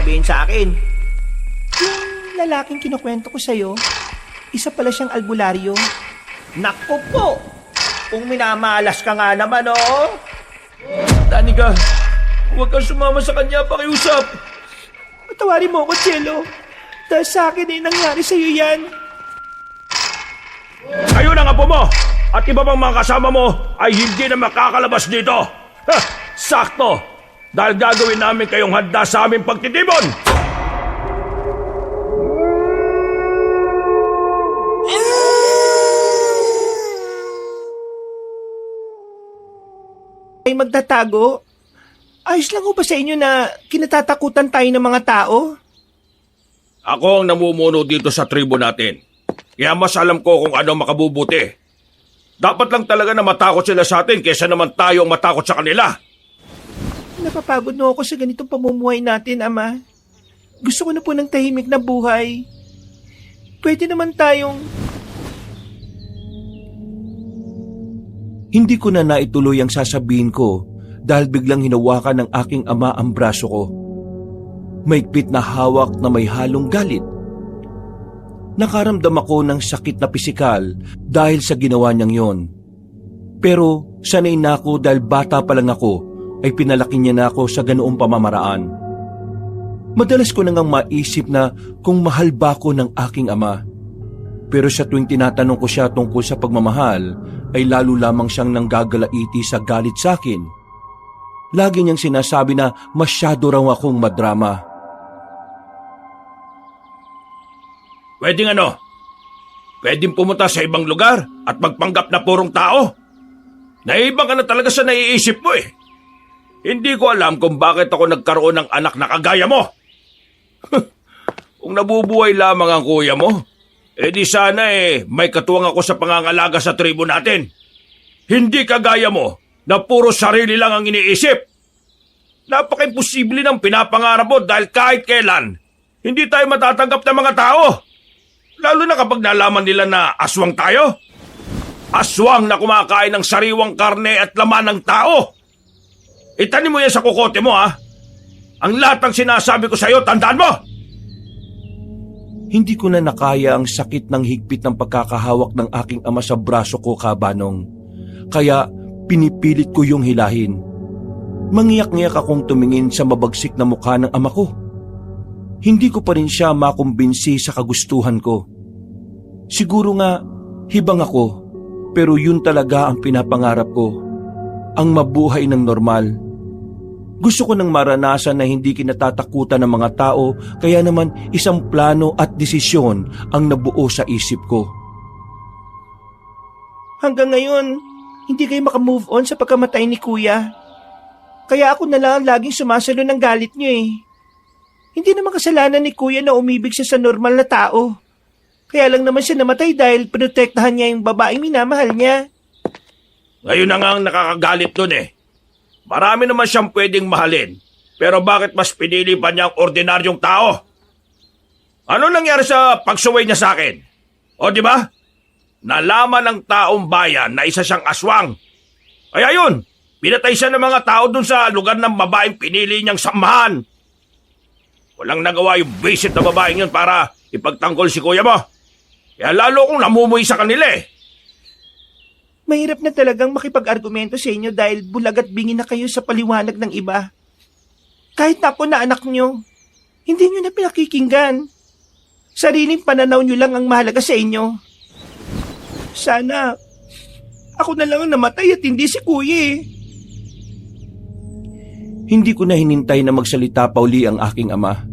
sasabihin sa akin? Yung lalaking kinukwento ko sa'yo, isa pala siyang albularyo. Naku po! Kung minamalas ka nga naman, oh! Danica, huwag kang sumama sa kanya, pakiusap. Patawarin mo ako, Cielo. Dahil sa akin ay nangyari sa'yo yan. Kayo ng apo mo at iba pang mga kasama mo ay hindi na makakalabas dito. Ha, sakto! Dahil gagawin namin kayong handa sa aming pagtitipon! Ay magtatago? Ayos lang ho ba sa inyo na kinatatakutan tayo ng mga tao? Ako ang namumuno dito sa tribo natin. Kaya mas alam ko kung ano makabubuti. Dapat lang talaga na matakot sila sa atin kaysa naman tayo ang matakot sa kanila. Napapagod na ako sa ganitong pamumuhay natin, Ama. Gusto ko na po ng tahimik na buhay. Pwede naman tayong... Hindi ko na naituloy ang sasabihin ko dahil biglang hinawakan ng aking ama ang braso ko. Maigpit na hawak na may halong galit. Nakaramdam ako ng sakit na pisikal dahil sa ginawa niyang yon. Pero sanay na ako dahil bata pa lang ako ay pinalaki niya na ako sa ganoong pamamaraan. Madalas ko nang maisip na kung mahal ba ko ng aking ama. Pero sa tuwing tinatanong ko siya tungkol sa pagmamahal, ay lalo lamang siyang nanggagalaiti sa galit sa akin. Lagi niyang sinasabi na masyado raw akong madrama. Pwedeng ano? Pwedeng pumunta sa ibang lugar at magpanggap na purong tao? Naibang ka na talaga sa naiisip mo eh. Hindi ko alam kung bakit ako nagkaroon ng anak na kagaya mo. Kung nabubuhay lamang ang kuya mo, di sana may katuwang ako sa pangangalaga sa tribo natin. Hindi kagaya mo na puro sarili lang ang iniisip. Napaka-imposible ng pinapangarap mo dahil kahit kailan, hindi tayo matatanggap ng mga tao. Lalo na kapag nalaman nila na aswang tayo. Aswang na kumakain ng sariwang karne at laman ng tao. Itanim mo yan sa kukote mo, ha? Ang lahat ng sinasabi ko sa'yo, tandaan mo! Hindi ko na nakaya ang sakit ng higpit ng pagkakahawak ng aking ama sa braso ko, Kabanong. Kaya pinipilit ko yung hilahin. Mangiyak-ngiyak akong tumingin sa mabagsik na mukha ng ama ko. Hindi ko pa rin siya makumbinsi sa kagustuhan ko. Siguro nga, hibang ako, pero yun talaga ang pinapangarap ko. Ang mabuhay ng normal. Gusto ko nang maranasan na hindi kinatatakutan ng mga tao, kaya naman isang plano at desisyon ang nabuo sa isip ko. Hanggang ngayon, hindi kayo makamove on sa pagkamatay ni Kuya. Kaya ako na lang laging sumasalo ng galit niyo eh. Hindi naman kasalanan ni Kuya na umibig siya sa normal na tao. Kaya lang naman siya namatay dahil protektahan niya yung babaeng minamahal niya. Ngayon na nga ang nakakagalit dun eh. Marami naman siyang pwedeng mahalin. Pero bakit mas pinili pa niya ang ordinaryong tao? Ano nangyari sa pagsuway niya sa akin? O di ba? Nalaman ng taong bayan na isa siyang aswang. Kaya yun, pinatay siya ng mga tao dun sa lugar ng babaeng pinili niyang samahan. Walang nagawa yung visit na babaeng yun para ipagtanggol si kuya mo. Kaya lalo kong namumuhay sa kanila eh. Mahirap na talagang makipag-argumento sa inyo dahil bulag at bingi na kayo sa paliwanag ng iba. Kahit na ako na anak nyo, hindi nyo na pinakikinggan. Sariling pananaw nyo lang ang mahalaga sa inyo. Sana, ako na lang ang namatay at hindi si Kuya eh. Hindi ko na hinintay na magsalita pa uli ang aking ama.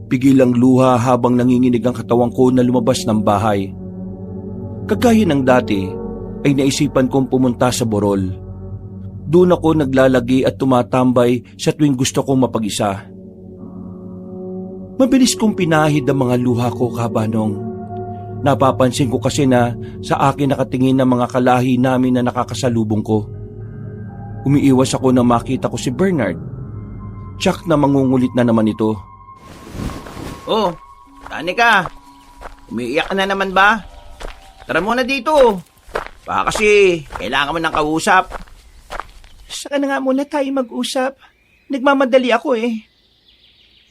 Pigil ang luha habang nanginginig ang katawang ko na lumabas ng bahay. Kagaya ng dati, ay naisipan kong pumunta sa Borol. Doon ako naglalagi at tumatambay sa tuwing gusto kong mapag-isa. Mabilis kong pinahid ang mga luha ko, Kabanong. Napapansin ko kasi na sa akin nakatingin ng mga kalahi namin na nakakasalubong ko. Umiiwas ako na makita ko si Bernard. Tsak na mangungulit na naman ito. Oh, Danica, umiiyak ka na naman ba? Tara muna dito. Baka kasi kailangan mo ng kausap. Saka na nga muna tayo mag-usap. Nagmamadali ako eh.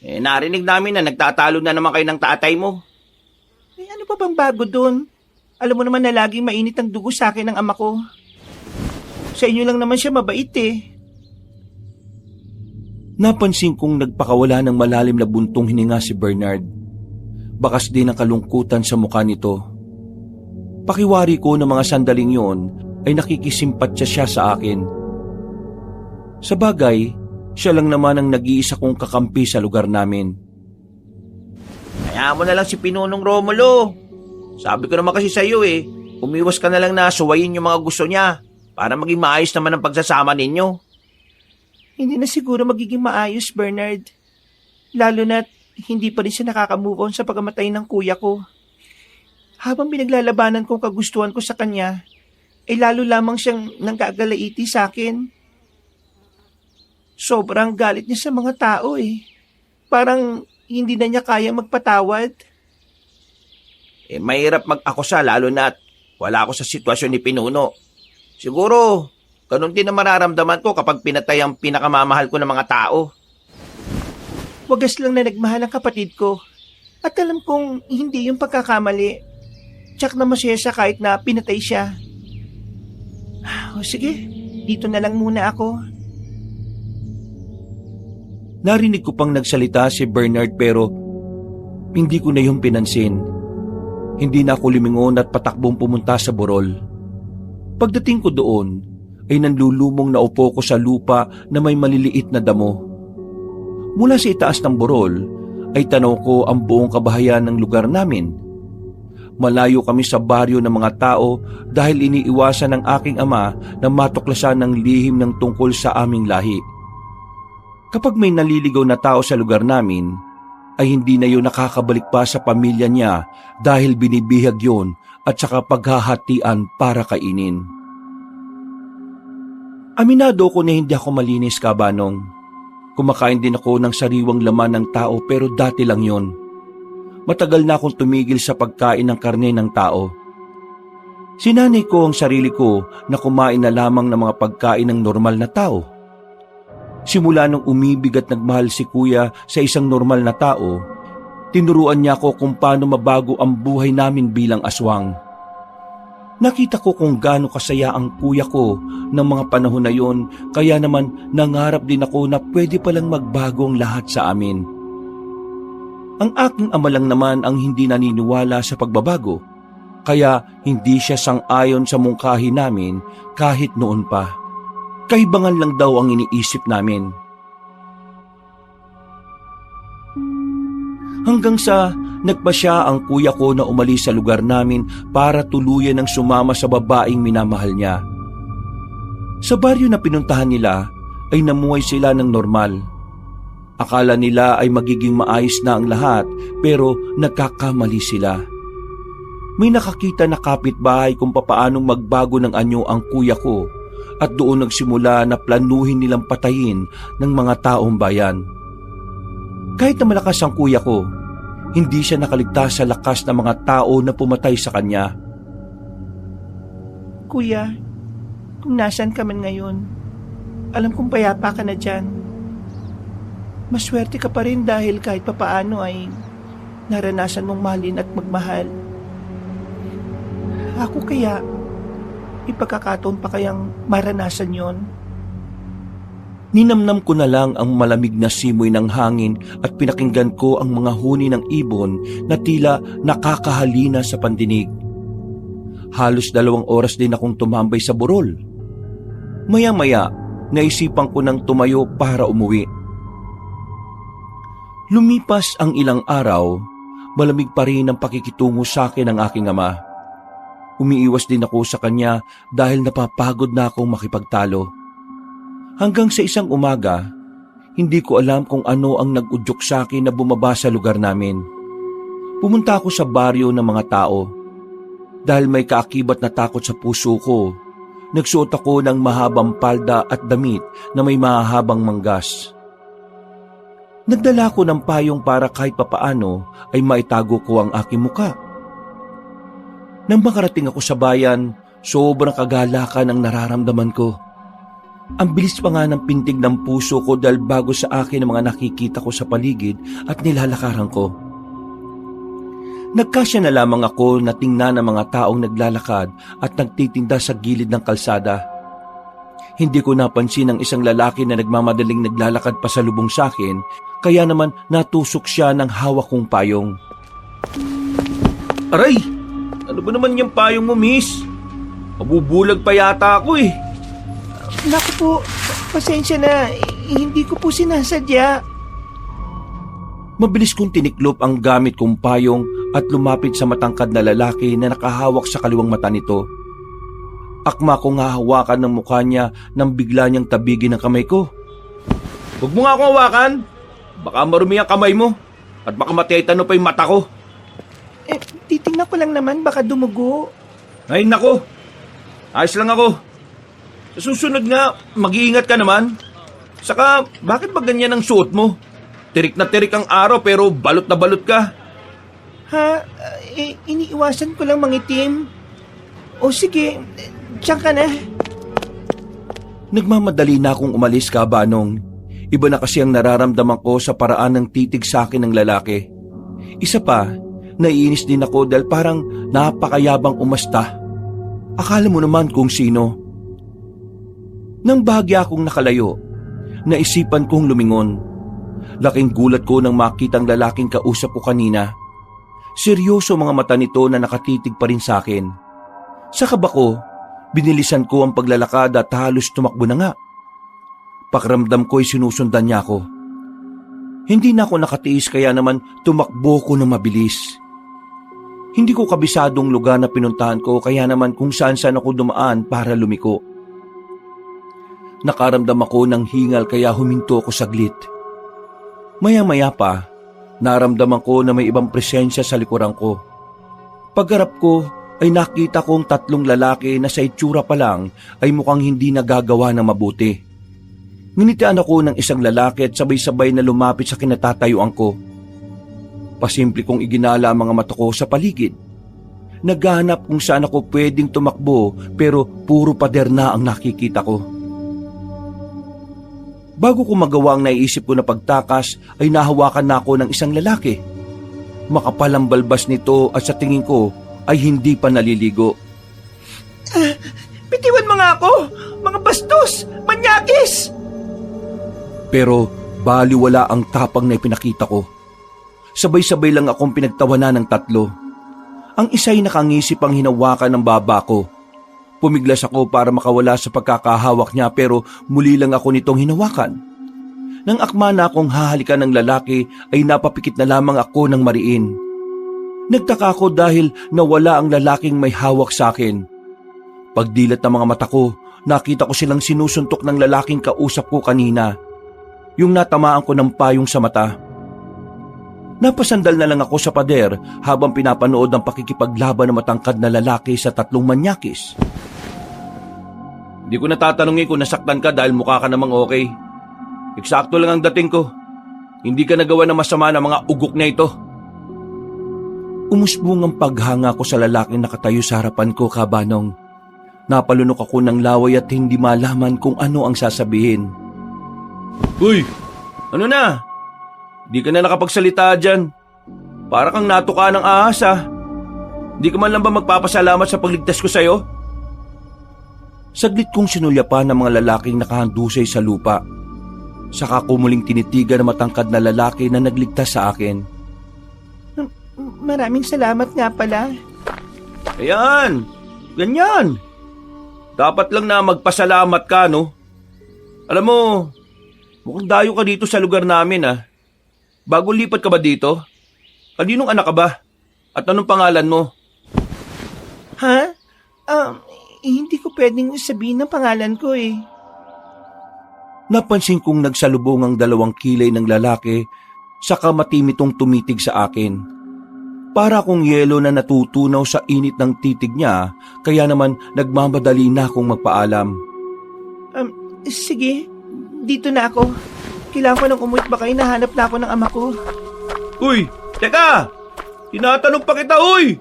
Narinig namin na nagtatalo na naman kayo ng tatay mo. Ano pa bang bago dun? Alam mo naman na laging mainit ang dugo sa akin ng ama ko. Sa inyo lang naman siya mabait eh. Napansin kong nagpakawala ng malalim na buntong hininga si Bernard. Bakas din ang kalungkutan sa mukha nito. Pakiwari ko ng mga sandaling yon ay nakikisimpatya siya sa akin. Sa bagay, siya lang naman ang nag-iisa kong kakampi sa lugar namin. Kaya mo na lang si Pinunong Romulo. Sabi ko naman kasi sa iyo umiwas ka na lang na suwayin yung mga gusto niya para maging maayos naman ang pagsasama ninyo. Hindi na siguro magiging maayos, Bernard. Lalo na't hindi pa rin siya nakaka-move on sa pagkamatay ng kuya ko. Habang pinaglalabanan kong kagustuhan ko sa kanya, lalo lamang siyang nanggagalaiti sa akin. Sobrang galit niya sa mga tao Parang hindi na niya kaya magpatawad. Mahirap mag-akusa lalo na't wala ako sa sitwasyon ni Pinuno. Siguro, ganun din ang mararamdaman ko kapag pinatay ang pinakamamahal ko ng mga tao. Wagas lang na nagmahal ang kapatid ko. At alam kong hindi yung pagkakamali. Tsak na masaya siya kahit na pinatay siya. O sige, dito na lang muna ako. Narinig ko pang nagsalita si Bernard pero hindi ko na yung pinansin. Hindi na ako lumingon at patakbong pumunta sa burol. Pagdating ko doon, ay nanlulumong na upo ko sa lupa na may maliliit na damo. Mula sa itaas ng burol, ay tanaw ko ang buong kabahayan ng lugar namin. Malayo kami sa baryo ng mga tao dahil iniiwasan ng aking ama na matuklasan ng lihim ng tungkol sa aming lahi. Kapag may naliligaw na tao sa lugar namin, ay hindi na yun nakakabalik pa sa pamilya niya dahil binibihag yun at saka paghahatian para kainin. Aminado ko na hindi ako malinis, Kabanong. Kumakain din ako ng sariwang laman ng tao pero dati lang yun. Matagal na akong tumigil sa pagkain ng karne ng tao. Sinanay ko ang sarili ko na kumain na lamang ng mga pagkain ng normal na tao. Simula nung umibig at nagmahal si Kuya sa isang normal na tao, tinuruan niya ako kung paano mabago ang buhay namin bilang aswang. Nakita ko kung gaano kasaya ang kuya ko ng mga panahon na yon, kaya naman nangarap din ako na pwede palang magbago ang lahat sa amin. Ang aking ama lang naman ang hindi naniniwala sa pagbabago, kaya hindi siya sang-ayon sa mungkahi namin kahit noon pa. Kaibangan lang daw ang iniisip namin. Hanggang sa nagpasya ang kuya ko na umalis sa lugar namin para tuluyan ng sumama sa babaeng minamahal niya. Sa baryo na pinuntahan nila ay namuhay sila ng normal. Akala nila ay magiging maayos na ang lahat pero nagkakamali sila. May nakakita na kapitbahay kung papaanong magbago ng anyo ang kuya ko at doon nagsimula na planuhin nilang patayin ng mga taong bayan. Kahit na malakas ang kuya ko, hindi siya nakaligtas sa lakas ng mga tao na pumatay sa kanya. Kuya, kung nasan ka man ngayon, alam kong payapa ka na dyan. Maswerte ka pa rin dahil kahit papaano ay naranasan mong mahalin at magmahal. Ako kaya, ipagkakataon pa kayang maranasan yon? Ninamnam ko na lang ang malamig na simoy ng hangin at pinakinggan ko ang mga huni ng ibon na tila nakakahalina sa pandinig. Halos 2 oras din akong tumambay sa burol. Maya-maya, naisipan ko nang tumayo para umuwi. Lumipas ang ilang araw, malamig pa rin ang pakikitungo sa akin ng aking ama. Umiiwas din ako sa kanya dahil napapagod na akong makipagtalo. Hanggang sa isang umaga, hindi ko alam kung ano ang nag-udyok sa akin na bumaba sa lugar namin. Pumunta ako sa baryo ng mga tao. Dahil may kaakibat na takot sa puso ko, nagsuot ako ng mahabang palda at damit na may mahahabang manggas. Nagdala ko ng payong para kahit papaano ay maitago ko ang aking muka. Nang makarating ako sa bayan, sobrang kagalakan ang nararamdaman ko. Ang bilis pa nga ng pintig ng puso ko dahil bago sa akin ang mga nakikita ko sa paligid at nilalakaran ko. Nagkasya na lamang ako na tingnan ang mga taong naglalakad at nagtitinda sa gilid ng kalsada. Hindi ko napansin ang isang lalaki na nagmamadaling naglalakad pa sa lubong sa akin, kaya naman natusok siya ng hawak kong payong. Aray! Ano ba naman yung payong mo, miss? Mabubulag pa yata ako eh. Naku po, pasensya na. Hindi ko po sinasadya. Mabilis kong tiniklop ang gamit kong payong at lumapit sa matangkad na lalaki na nakahawak sa kaliwang mata nito. Akma kong hahawakan ng mukha niya nang bigla niyang tabigin ang kamay ko. Huwag mo nga akong hawakan. Baka marumi ang kamay mo. At baka matitano pa yung mata ko. Titingnan ko lang naman, baka dumugo. Ay nako. Ayos lang ako. Sa susunod nga, mag-iingat ka naman. Saka, bakit ba ganyan ang suot mo? Tirik na tirik ang araw pero balot na balot ka. Ha? Iniiwasan ko lang mangitim. O sige, tiyan ka na. Nagmamadali na akong umalis, Kabanong. Iba na kasi ang nararamdaman ko sa paraan ng titig sa akin ng lalaki. Isa pa, naiinis din ako dahil parang napakayabang umasta. Akala mo naman kung sino. Nang bahagya akong nakalayo, naisipan kong lumingon. Laking gulat ko nang makita ang lalaking kausap ko kanina. Seryoso mga mata nito na nakatitig pa rin sa akin. Sa kaba ko, binilisan ko ang paglalakad at halos tumakbo na nga. Pakiramdam ko'y sinusundan niya ako. Hindi na ako nakatiis kaya naman tumakbo ko ng mabilis. Hindi ko kabisadong lugar na pinuntahan ko kaya naman kung saan-saan ako dumaan para lumiko. Nakaramdam ako ng hingal kaya huminto ako saglit. Maya-maya pa, naramdaman ko na may ibang presensya sa likuran ko. Pagharap ko ay nakita kong 3 lalaki na sa itsura pa lang ay mukhang hindi nagagawa ng mabuti. Nginitian ako ng isang lalaki at sabay-sabay na lumapit sa kinatatayuan ko. Pasimple kong iginala ang mga mata ko sa paligid. Naghahanap kung saan ako pwedeng tumakbo pero puro pader na ang nakikita ko. Bago ko magawa ang naiisip ko na pagtakas ay nahawakan na ako ng isang lalaki. Makapal ang balbas nito at sa tingin ko ay hindi pa naliligo. Bitiwan mo nga ako! Mga bastos! Manyakis! Pero baliwala ang tapang na ipinakita ko. Sabay-sabay lang akong pinagtawanan ng 3. Ang isa'y nakangisip ang hinawakan ng baba ko. Pumiglas ako para makawala sa pagkakahawak niya pero muli lang ako nitong hinawakan. Nang akma na akong hahalikan ng lalaki ay napapikit na lamang ako ng mariin. Nagtaka ako dahil nawala ang lalaking may hawak sa akin. Pagdilat ng mga mata ko, nakita ko silang sinusuntok ng lalaking kausap ko kanina. Yung natamaan ko ng payong sa mata. Napasandal na lang ako sa pader habang pinapanood ang pakikipaglaban ng matangkad na lalaki sa 3 manyakis. Hindi ko natatanungin kung nasaktan ka dahil mukha ka namang okay. Eksakto lang ang dating ko. Hindi ka nagawa ng masama ng mga ugok na ito. Umusbong ang paghanga ko sa lalaking nakatayo sa harapan ko, Kabanong. Napalunok ako ng laway at hindi malaman kung ano ang sasabihin. Uy! Ano na? Di ka na nakapagsalita dyan. Para kang natuka ng ahas ah. Di ka man lang ba magpapasalamat sa pagligtas ko sa'yo? Saglit kong sinulyapan ng mga lalaking nakahandusay sa lupa. Saka ko muling tinitigan ng matangkad na lalaki na nagligtas sa akin. Maraming salamat nga pala. Ayan! Ganyan! Dapat lang na magpasalamat ka, no? Alam mo, mukhang dayo ka dito sa lugar namin ah. Bago lipat ka ba dito? Kaninong anak ka ba? At anong pangalan mo? Ha? Hindi ko pwedeng sabihin ng pangalan ko eh. Napansin kong nagsalubong ang 2 kilay ng lalaki saka matimitong tumitig sa akin. Para akong yelo na natutunaw sa init ng titig niya kaya naman nagmamadali na akong magpaalam. Sige, dito na ako. Kailangan ko nang umuwi baka hinahanap na ako ng ama ko. Uy! Teka! Tinatanong pa kita, uy!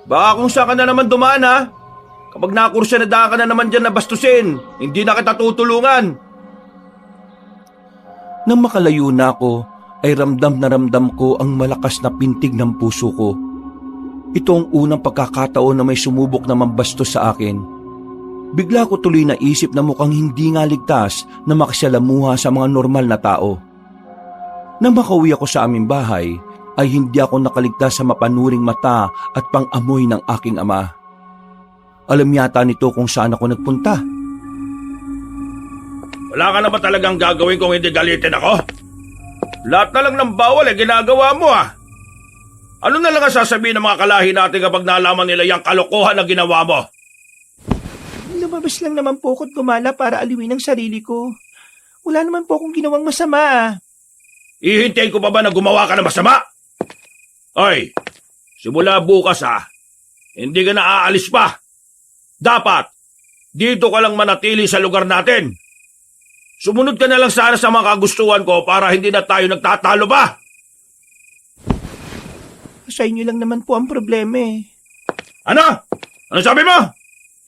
Baka kung saan ka na naman dumaan ha? Kapag nakursyonada ka na naman dyan na bastusin, hindi na kita tutulungan. Nang makalayo na ako, ay ramdam na ramdam ko ang malakas na pintig ng puso ko. Ito ang unang pagkakataon na may sumubok na mambastos sa akin. Bigla ko tuloy na isip na mukhang hindi nga ligtas na makisalamuha sa mga normal na tao. Nang makauwi ako sa aming bahay, ay hindi ako nakaligtas sa mapanuring mata at pang-amoy ng aking ama. Alam yata nito kung saan ako nagpunta. Wala ka na ba talagang gagawin kung hindi galitin ako? Lahat na lang ng bawal ginagawa mo ah. Ano na lang ang sasabihin ng mga kalahi natin kapag nalaman nila yung kalokohan na ginawa mo? Lumabas lang naman po ako't gumala para aliwin ang sarili ko. Wala naman po akong ginawang masama ah. Ihintayin ko pa ba na gumawa ka ng masama? Oy, simula bukas hindi ka na aalis pa. Dapat, dito ka lang manatili sa lugar natin. Sumunod ka na lang sana sa mga kagustuhan ko para hindi na tayo nagtatalo pa. Sa inyo lang naman po ang problema eh. Ano? Ano sabi mo?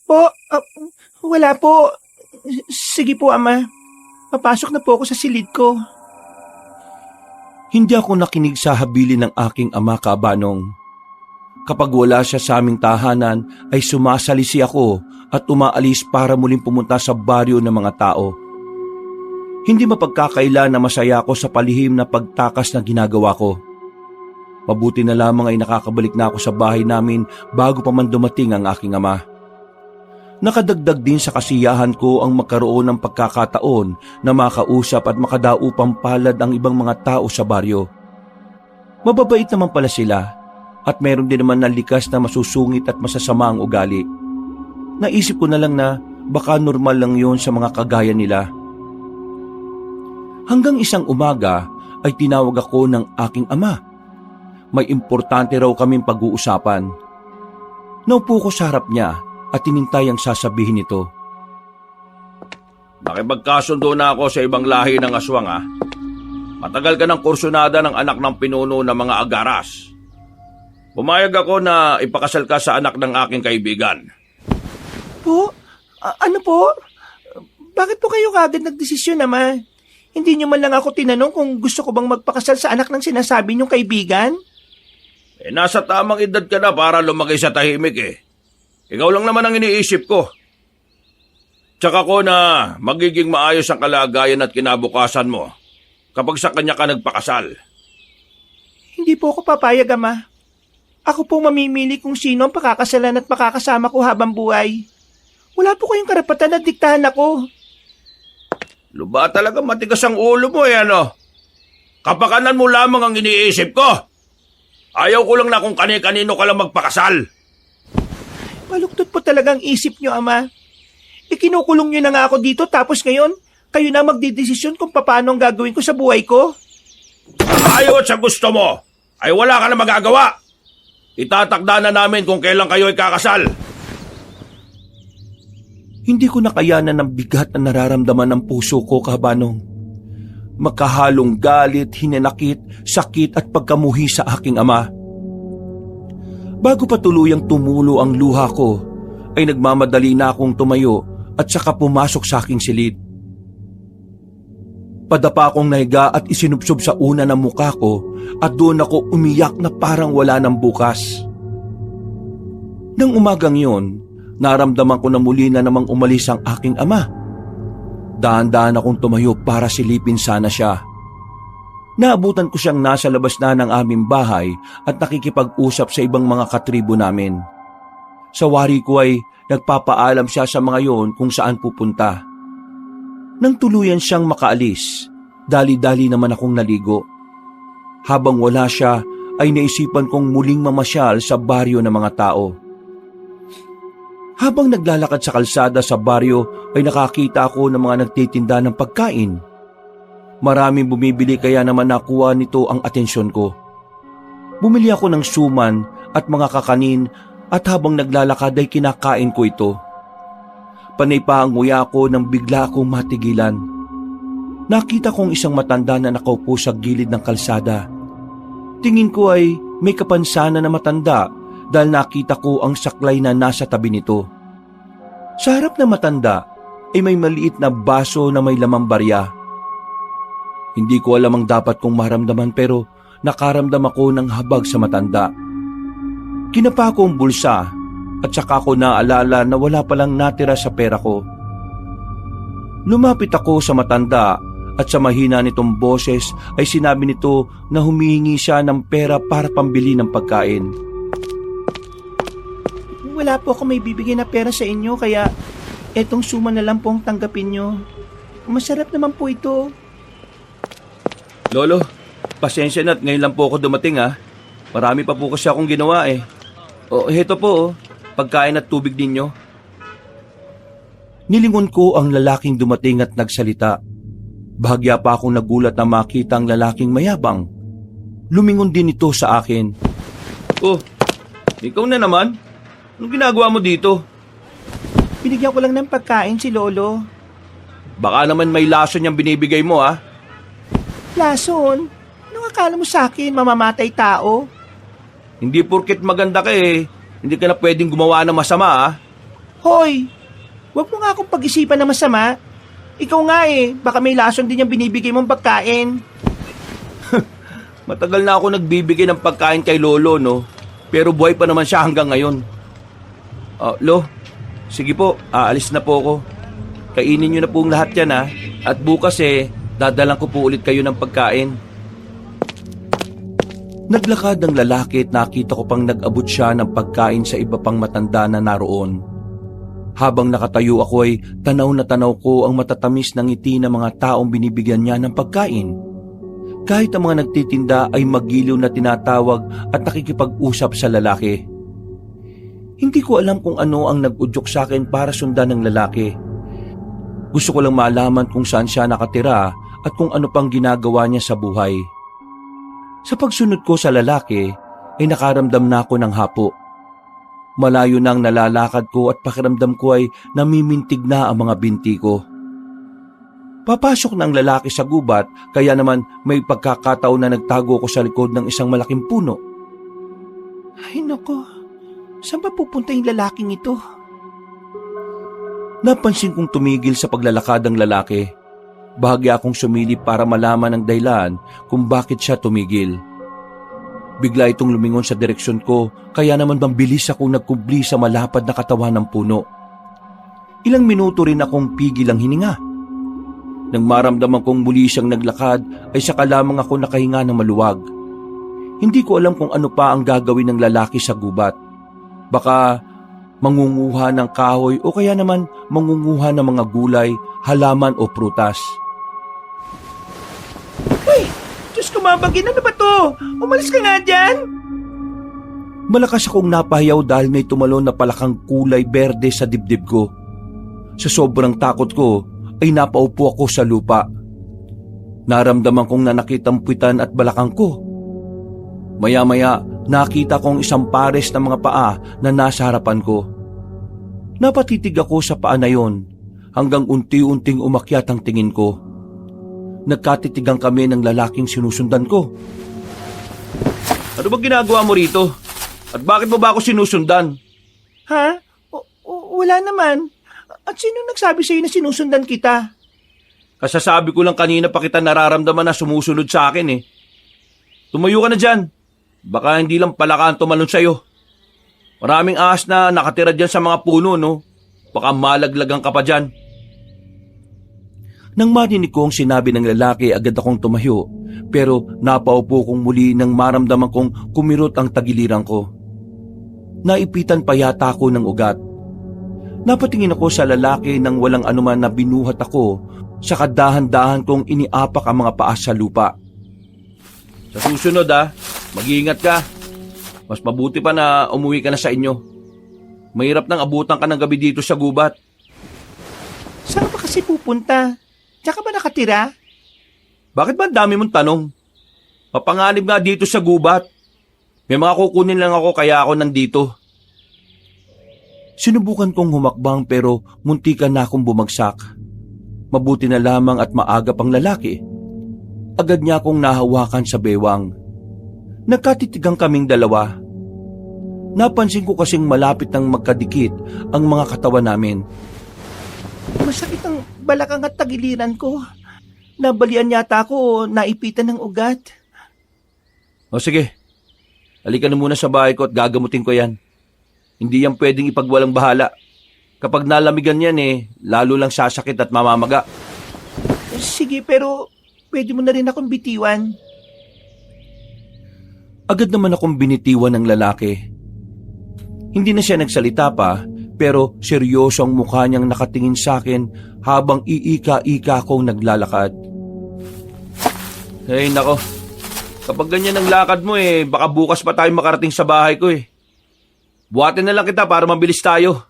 Po, wala po. Sige po, Ama. Papasok na po ako sa silid ko. Hindi ako nakinig sa habilin ng aking ama, Kabanong. Kapag wala siya sa aming tahanan, ay sumasalisi ako at umaalis para muling pumunta sa baryo ng mga tao. Hindi mapagkakaila na masaya ako sa palihim na pagtakas na ginagawa ko. Mabuti na lamang ay nakakabalik na ako sa bahay namin bago pa man dumating ang aking ama. Nakadagdag din sa kasiyahan ko ang magkaroon ng pagkakataon na makausap at makadaupang palad ang ibang mga tao sa baryo. Mababait naman pala sila at meron din naman na likas na masusungit at masasama ang ugali. Naisip ko na lang na baka normal lang yon sa mga kagaya nila. Hanggang isang umaga ay tinawag ako ng aking ama. May importante raw kaming pag-uusapan. Naupo ko sa harap niya at tinintay ang sasabihin nito. Nakipagkasundo na ako sa ibang lahi ng aswang Matagal ka ng kursunada ng anak ng pinuno ng mga agaras. Pumayag ako na ipakasal ka sa anak ng aking kaibigan. Po? Ano po? Bakit po kayo kagad nagdesisyon, Ama? Hindi niyo man lang ako tinanong kung gusto ko bang magpakasal sa anak ng sinasabi niyong kaibigan? Nasa tamang edad ka na para lumaki sa tahimik Ikaw lang naman ang iniisip ko. Tsaka ko na magiging maayos ang kalagayan at kinabukasan mo kapag sa kanya ka nagpakasal. Hindi po ako papayag, Ama. Ako po mamimili kung sino ang pakakasalan at makakasama ko habang buhay. Wala po kayong karapatan na diktahan ako. Luba talaga matigas ang ulo mo ano? Kapakanan mo lamang ang iniisip ko. Ayaw ko lang na kung kani-kanino ka lang magpakasal. Maluktot po talagang isip niyo, Ama. Ikinukulong niyo na nga ako dito tapos ngayon, kayo na magdidesisyon kung paano ang gagawin ko sa buhay ko. Ayaw at sa gusto mo, ay wala ka na magagawa. Itatakda na namin kung kailan kayo ay kakasal. Hindi ko nakayanan ng bigat na nararamdaman ng puso ko, Kabanong. Makahalong galit, hinanakit, sakit at pagkamuhi sa aking ama. Bago pa tuluyang tumulo ang luha ko, ay nagmamadali na akong tumayo at saka pumasok sa aking silid. Padapa akong nahiga at isinubsob sa una ng muka ko at doon ako umiyak na parang wala ng bukas. Nang umagang yon, naramdaman ko na muli na namang umalis ang aking ama. Dahan-dahan akong tumayo para silipin sana siya. Naabutan ko siyang nasa labas na ng aming bahay at nakikipag-usap sa ibang mga katribo namin. Sa wari ko ay nagpapaalam siya sa mga yon kung saan pupunta. Nang tuluyan siyang makaalis, dali-dali naman akong naligo. Habang wala siya, ay naisipan kong muling mamasyal sa baryo ng mga tao. Habang naglalakad sa kalsada sa baryo ay nakakita ako ng mga nagtitinda ng pagkain. Maraming bumibili kaya naman nakuha nito ang atensyon ko. Bumili ako ng suman at mga kakanin at habang naglalakad ay kinakain ko ito. Panay pa ang nguya ko nang bigla akong matigilan. Nakita kong isang matanda na nakaupo sa gilid ng kalsada. Tingin ko ay may kapansanan na matanda dahil nakita ko ang saklay na nasa tabi nito. Sa harap ng matanda ay may maliit na baso na may lamang barya. Hindi ko alam ang dapat kong maramdaman pero nakaramdam ako ng habag sa matanda. Kinapa ko ang bulsa at saka ko naalala na wala palang natira sa pera ko. Lumapit ako sa matanda at sa mahina nitong boses ay sinabi nito na humihingi siya ng pera para pambili ng pagkain. Wala po ako may bibigyan na pera sa inyo kaya etong suma na lang po ang tanggapin nyo. Masarap naman po ito. Lolo, pasensya na at ngayon lang po ako dumating ha. Marami pa po kasi akong ginawa eh. O, heto po pagkain at tubig ninyo. Nilingon ko ang lalaking dumating at nagsalita. Bahagya pa akong nagulat na makita ang lalaking mayabang. Lumingon din ito sa akin. Oh, ikaw na naman? Anong ginagawa mo dito? Binigyan ko lang ng pagkain si Lolo. Baka naman may lason niyang binibigay mo ha. Lason, anong akala mo sa akin mamamatay tao? Hindi porket maganda ka eh. Hindi ka na pwedeng gumawa ng masama ha. Hoy, wag mo nga akong pag-isipan na masama. Ikaw nga eh, baka may lason din yung binibigay mong pagkain. Matagal na ako nagbibigay ng pagkain kay Lolo no. Pero buhay pa naman siya hanggang ngayon. Lo, sige po, aalis na po ako. Kainin niyo na pong lahat yan ha. At bukas dadalang ko po ulit kayo ng pagkain. Naglakad ang lalaki at nakita ko pang nag-abot siya ng pagkain sa iba pang matanda na naroon. Habang nakatayo ako ay tanaw na tanaw ko ang matatamis ng ngiti ng mga taong binibigyan niya ng pagkain. Kahit ang mga nagtitinda ay magiliw na tinatawag at nakikipag-usap sa lalaki. Hindi ko alam kung ano ang nag-udyok sa akin para sundan ng lalaki. Gusto ko lang malaman kung saan siya nakatira at kung ano pang ginagawa niya sa buhay. Sa pagsunod ko sa lalaki ay nakaramdam na ako ng hapo. Malayo na ang nalalakad ko at pakiramdam ko ay namimintig na ang mga binti ko. Papasok na ang lalaki sa gubat kaya naman may pagkakataon na nagtago ko sa likod ng isang malaking puno. Ay nako, saan ba pupunta yung lalaking ito? Napansin kong tumigil sa paglalakad ang lalaki. Bahagya akong sumilip para malaman ang dahilan kung bakit siya tumigil. Bigla itong lumingon sa direksyon ko kaya naman mabilis akong nagkubli sa malapad na katawan ng puno. Ilang minuto rin akong pigil ang hininga. Nang maramdaman kong muli siyang naglakad ay saka lamang ako nakahinga ng maluwag. Hindi ko alam kung ano pa ang gagawin ng lalaki sa gubat. Baka mangunguha ng kahoy o kaya naman mangunguha ng mga gulay, halaman o prutas. Uy, Diyos ko mabagin, ano ba to? Umalis ka nga dyan! Malakas akong napahiyaw dahil may tumalon na palakang kulay berde sa dibdib ko. Sa sobrang takot ko ay napaupo ako sa lupa. Naramdaman kong nanakit ang puwitan at balakang ko. Maya-maya nakita kong isang pares ng mga paa na nasa harapan ko. Napatitig ako sa paa na yon hanggang unti-unting umakyat ang tingin ko. Nagkatitigan kami ng lalaking sinusundan ko. Ano ba ginagawa mo rito? At bakit mo ba ako sinusundan? Ha? Wala naman. At sino nagsabi sa'yo na sinusundan kita? Kasasabi ko lang kanina pa kita nararamdaman na sumusunod sa akin eh. Tumayo ka na dyan. Baka hindi lang palaka ang tumalon sa'yo. Maraming ahas na nakatira dyan sa mga puno, no? Baka malaglagan ka pa dyan. Nang marinig ko ang sinabi ng lalaki, agad akong tumayo. Pero napaupo kong muli nang maramdaman kong kumirot ang tagiliran ko. Naipitan pa yata ako ng ugat. Napatingin ako sa lalaki nang walang anuman na binuhat ako sa kadahan-dahan kong iniapak ang mga paa sa lupa. Sa susunod mag-iingat ka. Mas mabuti pa na umuwi ka na sa inyo. Mahirap nang abutan ka ng gabi dito sa gubat. Saan ba kasi pupunta? Diyan ka ba nakatira? Bakit ba ang dami mong tanong? Papanganib nga dito sa gubat. May mga kukunin lang ako kaya ako nandito. Sinubukan kong humakbang pero muntikan na akong bumagsak. Mabuti na lamang at maaga pang lalaki. Agad niya akong nahawakan sa bewang. Nagkatitigang kaming dalawa. Napansin ko kasing malapit ng magkadikit ang mga katawan namin. Masakit ang balakang at tagiliran ko. Nabalian yata ako o naipitan ng ugat. O sige, halika na muna sa bahay ko at gagamutin ko yan. Hindi yan pwedeng ipagwalang bahala. Kapag nalamigan yan lalo lang sasakit at mamamaga. Sige, pero pwede mo na rin akong bitiwan. Agad naman akong binitiwan ng lalaki. Hindi na siya nagsalita pa, pero seryoso ang mukha niyang nakatingin sa akin habang iika-ika akong naglalakad. Ay, nako. Kapag ganyan ang lakad mo baka bukas pa tayo makarating sa bahay ko Buhatin na lang kita para mabilis tayo.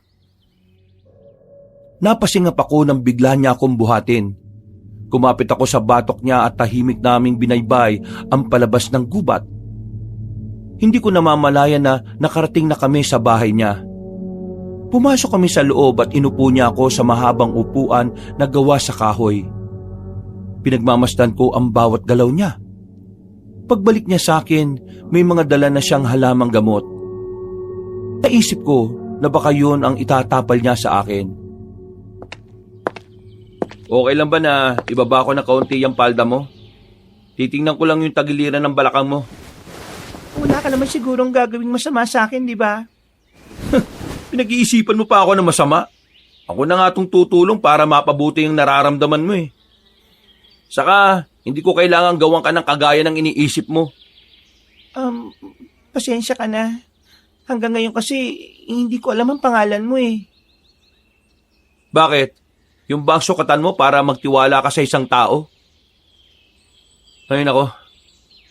Napasingap ako nang bigla niya akong buhatin. Kumapit ako sa batok niya at tahimik naming binaybay ang palabas ng gubat. Hindi ko namamalayan na nakarating na kami sa bahay niya. Pumasok kami sa loob at inupo niya ako sa mahabang upuan na gawa sa kahoy. Pinagmamasdan ko ang bawat galaw niya. Pagbalik niya sa akin, may mga dala na siyang halamang gamot. Naisip ko na baka yun ang itatapal niya sa akin. Okay lang ba na ibaba ko na kaunti yung palda mo? Titingnan ko lang yung tagiliran ng balakang mo. Wala ka naman sigurong gagawing masama sa akin, di ba? Pinag-iisipan mo pa ako na masama. Ako na nga itong tutulong para mapabuti yung nararamdaman mo Saka, hindi ko kailangan gawan ka ng kagaya ng iniisip mo. Pasensya ka na. Hanggang ngayon kasi, hindi ko alam ang pangalan mo Bakit? Yung bang sukatan mo para magtiwala ka sa isang tao? Ay nako.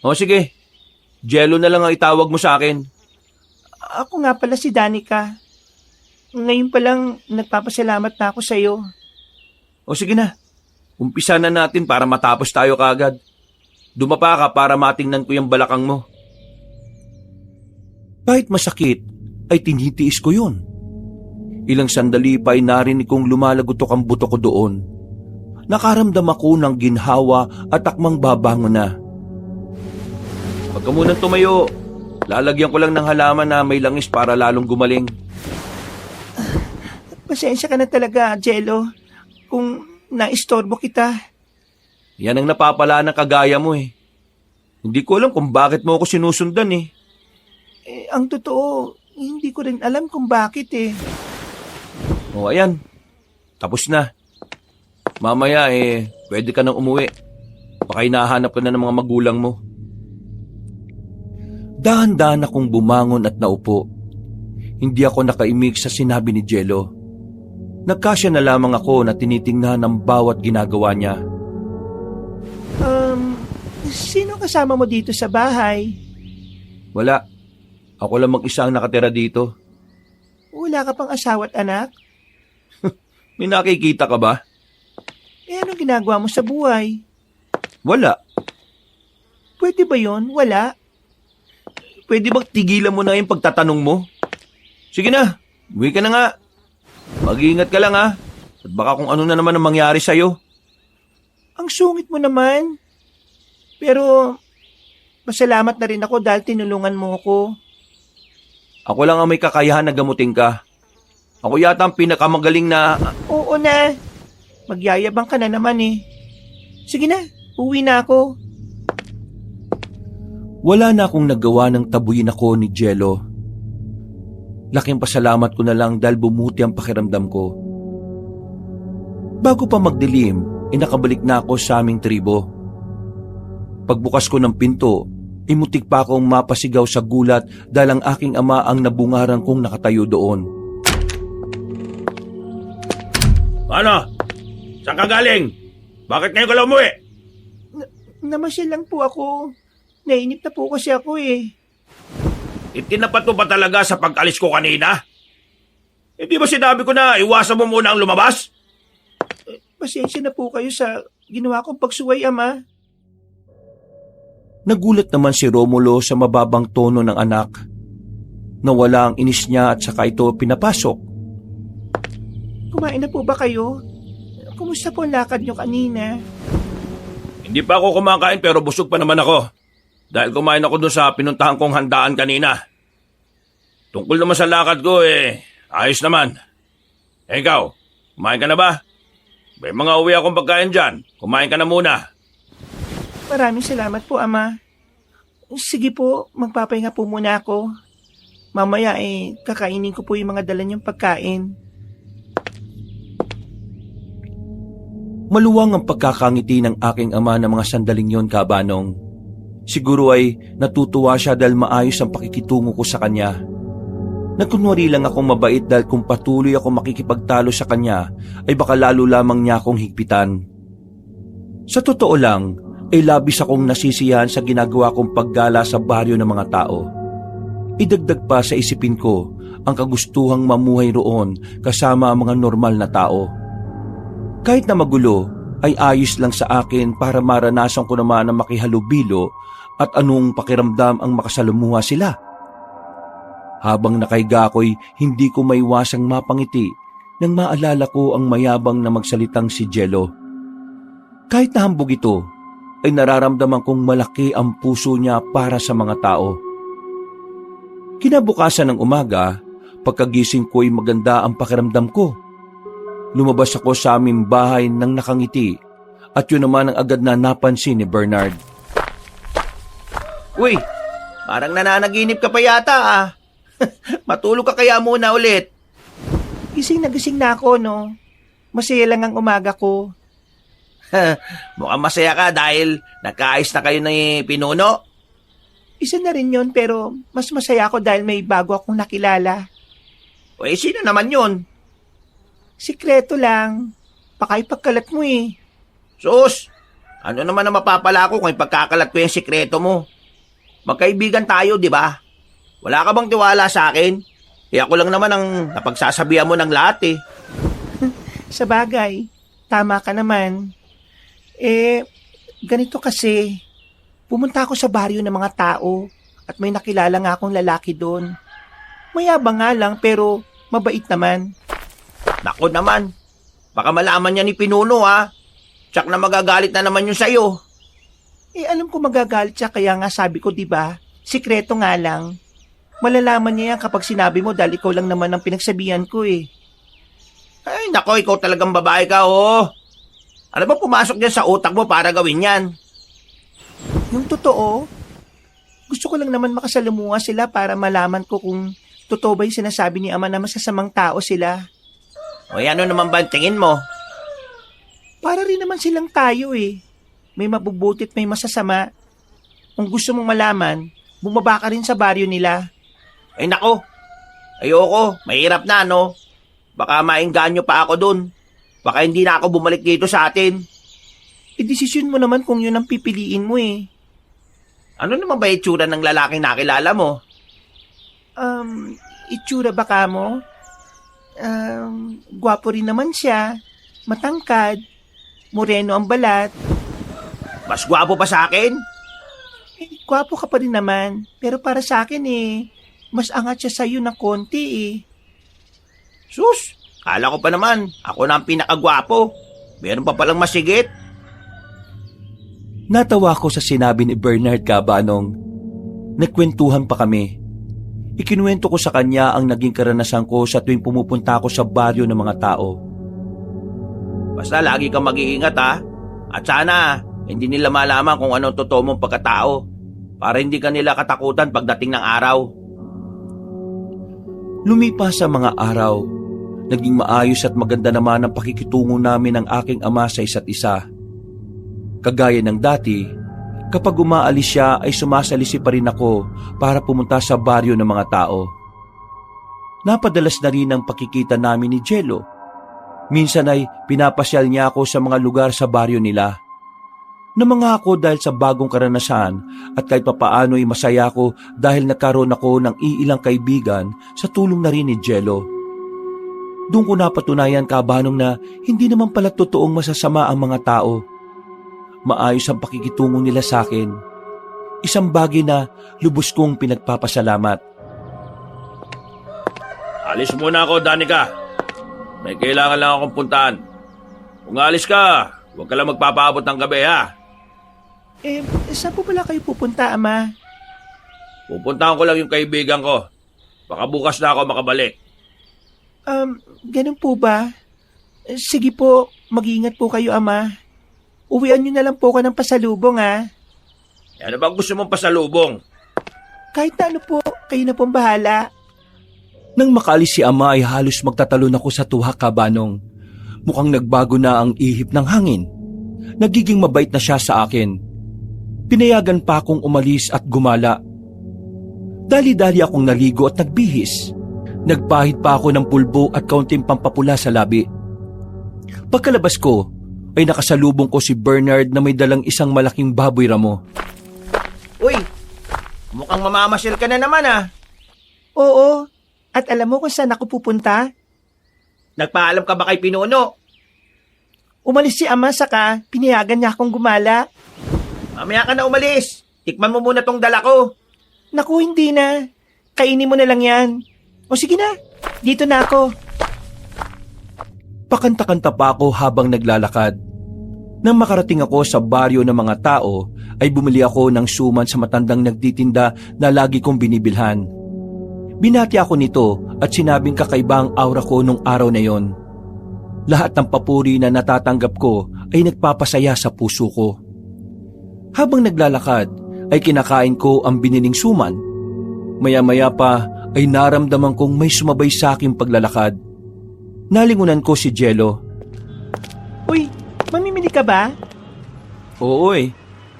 O sige, Jello na lang ang itawag mo sa akin. Ako nga pala si Danica. Ngayon pa lang, nagpapasalamat na ako sa'yo. O sige na, umpisa na natin para matapos tayo kaagad. Dumapa ka para matingnan ko yung balakang mo. Kahit masakit, ay tinitiis ko yun. Ilang sandali pa ay narinig kong lumalagotok ang buto ko doon. Nakaramdam ako ng ginhawa at akmang babangon na. Huwag ka munang tumayo. Lalagyan ko lang ng halaman na may langis para lalong gumaling. Pasensya ka na talaga, Jello. Kung naistorbo kita. Yan ang napapala ng kagaya mo Hindi ko alam kung bakit mo ako sinusundan Ang totoo, hindi ko rin alam kung bakit O ayan, tapos na. Mamaya pwede ka nang umuwi. Baka hinahanap ka na ng mga magulang mo. Dahan-dahan akong bumangon at naupo. Hindi ako nakaimik sa sinabi ni Jello. Nagkasya na lamang ako na tinitingnan ang bawat ginagawa niya. Sino kasama mo dito sa bahay? Wala. Ako lang mag-isa ang nakatira dito. Wala ka pang asawa at anak? May nakikita ka ba? Anong ginagawa mo sa buhay? Wala. Pwede ba yon? Wala? Pwede bang tigilan mo na yung pagtatanong mo? Sige na, uwi ka na nga. Mag-iingat ka lang At baka kung ano na naman ang mangyari sa'yo. Ang sungit mo naman. Pero, masalamat na rin ako dahil tinulungan mo ako. Ako lang ang may kakayahan na gamutin ka. Ako yata ang pinakamagaling na... Oo na. Magyayabang ka na naman Sige na, uwi na ako. Wala na akong nagawa ng tabuyin ako ni Jello. Laking pasalamat ko na lang dahil bumuti ang pakiramdam ko. Bago pa magdilim, nakabalik na ako sa aming tribo. Pagbukas ko ng pinto, imutik pa akong mapasigaw sa gulat dahil ang aking ama ang nabungaran kong nakatayo doon. Ano? Saan ka galing? Bakit ngayon ka lang umuwi? Namasyal lang po ako. Nainip na po kasi ako Itinapat mo ba talaga sa pag-alis ko kanina? Hindi ba sinabi ko na iwasan mo muna ang lumabas? Pasensya na po kayo sa ginawa kong pagsuway, Ama. Nagulat naman si Romulo sa mababang tono ng anak. Nawala ang inis niya at saka ito pinapasok. Kumain na po ba kayo? Kumusta po ang lakad nyo kanina? Hindi pa ako kumakain pero busog pa naman ako. Dahil kumain ako doon sa pinuntahan kong handaan kanina. Tungkol naman sa lakad ko ayos naman. Ikaw, kumain ka na ba? May mga uwi akong pagkain dyan. Kumain ka na muna. Maraming salamat po, Ama. Sige po, magpapahinga po muna ako. Mamaya kakainin ko po yung mga dala niyong pagkain. Maluwang ang pagkakangiti ng aking ama ng mga sandaling yon, Kabanong. Siguro ay natutuwa siya dahil maayos ang pakikitungo ko sa kanya. Nagkunwari lang akong mabait dahil kung patuloy ako makikipagtalo sa kanya ay baka lalo lamang niya akong higpitan. Sa totoo lang, ay labis akong nasisiyahan sa ginagawa kong paggala sa baryo ng mga tao. Idagdag pa sa isipin ko ang kagustuhang mamuhay roon kasama ang mga normal na tao. Kahit na magulo, ay ayos lang sa akin para maranasan ko naman ang makihalubilo at anong pakiramdam ang makasalumuha sila. Habang nakahiga ako'y hindi ko maiwasang mapangiti nang maalala ko ang mayabang na magsalitang si Jello. Kahit nahambog ito, ay nararamdaman kong malaki ang puso niya para sa mga tao. Kinabukasan ng umaga, pagkagising ko ay maganda ang pakiramdam ko. Lumabas ako sa aming bahay nang nakangiti at yun naman ang agad na napansin ni Bernard. Uy, parang nananaginip ka pa yata ah. Matulog ka kaya muna ulit. Gising na ako, no? Masaya lang ang umaga ko. Mukhang masaya ka dahil nagkaayos na kayo ni Pinuno. Isa na rin yon, pero mas masaya ako dahil may bago akong nakilala. O sino naman yun? Sikreto lang. Baka ipagkalat mo eh. Sus, ano naman ang mapapala ko kung ipagkakalat ko yung sikreto mo? Magkaibigan tayo, di ba? Wala ka bang tiwala sa akin? Ako lang naman ang napagsasabihan mo ng lahat eh. Sa bagay, tama ka naman. Ganito kasi. Pumunta ako sa baryo ng mga tao at may nakilala nga akong lalaki doon. Mayabang nga lang pero mabait naman. Nako naman, baka malaman niya ni Pinuno ha. Tsak na magagalit na naman yun sa'yo. Alam ko magagalit siya kaya nga sabi ko, di ba? Sikreto nga lang. Malalaman niya yan kapag sinabi mo dahil ikaw lang naman ang pinagsabihan ko eh. Ay nako, ikaw talagang babae ka oh. Ano ba pumasok dyan sa utak mo para gawin yan? Yung totoo, gusto ko lang naman makasalamuha sila para malaman ko kung totoo ba yung sinasabi ni Ama na masasamang tao sila. O ano naman ba ang tingin mo? Para rin naman silang tayo eh. May mabubuti at may masasama. Kung gusto mong malaman, bumaba ka rin sa baryo nila. Ay nako, ayoko, mahirap na no. Baka maengganyo pa ako dun. Baka hindi na ako bumalik dito sa atin. Desisyon mo naman kung yun ang pipiliin mo eh. Ano naman ba itsura ng lalaking nakilala mo? Itsura ba ka mo? Gwapo rin naman siya. Matangkad. Moreno ang balat. Mas gwapo pa sa akin? Gwapo ka pa rin naman. Pero para sa akin mas angat siya sa'yo na konti eh. Sus, kala ko pa naman, ako na ang pinakagwapo. Meron pa palang masigit. Natawa ko sa sinabi ni Bernard, Kabanong. Nagkwentuhan pa kami. Ikinuwento ko sa kanya ang naging karanasan ko sa tuwing pumupunta ako sa baryo ng mga tao. Basta lagi kang mag-iingat ha. At sana, hindi nila malaman kung anong totoo mong pagkatao. Para hindi ka nila katakutan pagdating ng araw. Lumipas sa mga araw. Naging maayos at maganda naman ang pakikitungo namin ng aking ama sa isa't isa. Kagaya ng dati, kapag umaalis siya ay sumasalisi pa rin ako para pumunta sa baryo ng mga tao. Napadalas na rin ang pakikita namin ni Jello. Minsan ay pinapasyal niya ako sa mga lugar sa baryo nila. Namangako dahil sa bagong karanasan at kahit papaano ay masaya ako dahil nagkaroon ako ng iilang kaibigan sa tulong na rin ni Jello. Doon ko napatunayan, Kabanong, na hindi naman pala totoong masasama ang mga tao. Maayos ang pakikitungo nila sa akin. Isang bagay na lubos kong pinagpapasalamat. Alis muna ako, Danica. May kailangan lang akong puntahan. Kung alis ka, huwag ka lang magpapaabot ng gabi ha. Saan po pala kayo pupunta, Ama? Pupuntahan ko lang yung kaibigan ko. Baka bukas na ako makabalik. Ganun po ba? Sige po, mag-iingat po kayo, Ama. Uwian niyo na lang po ko ng pasalubong, ha? Ano bang gusto mong pasalubong? Kahit na ano po, kayo na pong bahala. Nang makalis si Ama ay halos magtatalon ako sa tuwa, Kabanong. Mukhang nagbago na ang ihip ng hangin. Nagiging mabait na siya sa akin. Pinayagan pa akong umalis at gumala. Dali-dali akong naligo at nagbihis. Nagpahid pa ako ng pulbo at kaunting pampapula sa labi. Pagkalabas ko, ay nakasalubong ko si Bernard na may dalang isang malaking baboy ramo. Uy, mukhang mamamasyal ka na naman ah. Oo, at alam mo kung saan ako pupunta? Nagpaalam ka ba kay Pinuno? Umalis si Ama saka pinayagan niya akong gumala. Mamaya ka na umalis. Tikman mo muna tong dala ko. Naku, hindi na. Kainin mo na lang yan. O sige na, dito na ako. Pakanta-kanta pa ako habang naglalakad. Nang makarating ako sa baryo ng mga tao, ay bumili ako ng suman sa matandang nagtitinda na lagi kong binibilhan. Binati ako nito at sinabing kakaiba ang aura ko nung araw na yon. Lahat ng papuri na natatanggap ko ay nagpapasaya sa puso ko. Habang naglalakad, ay kinakain ko ang biniling suman. Maya-maya pa ay naramdaman kong may sumabay sa aking paglalakad. Nalingunan ko si Jello. Uy, mamimili ka ba? Oo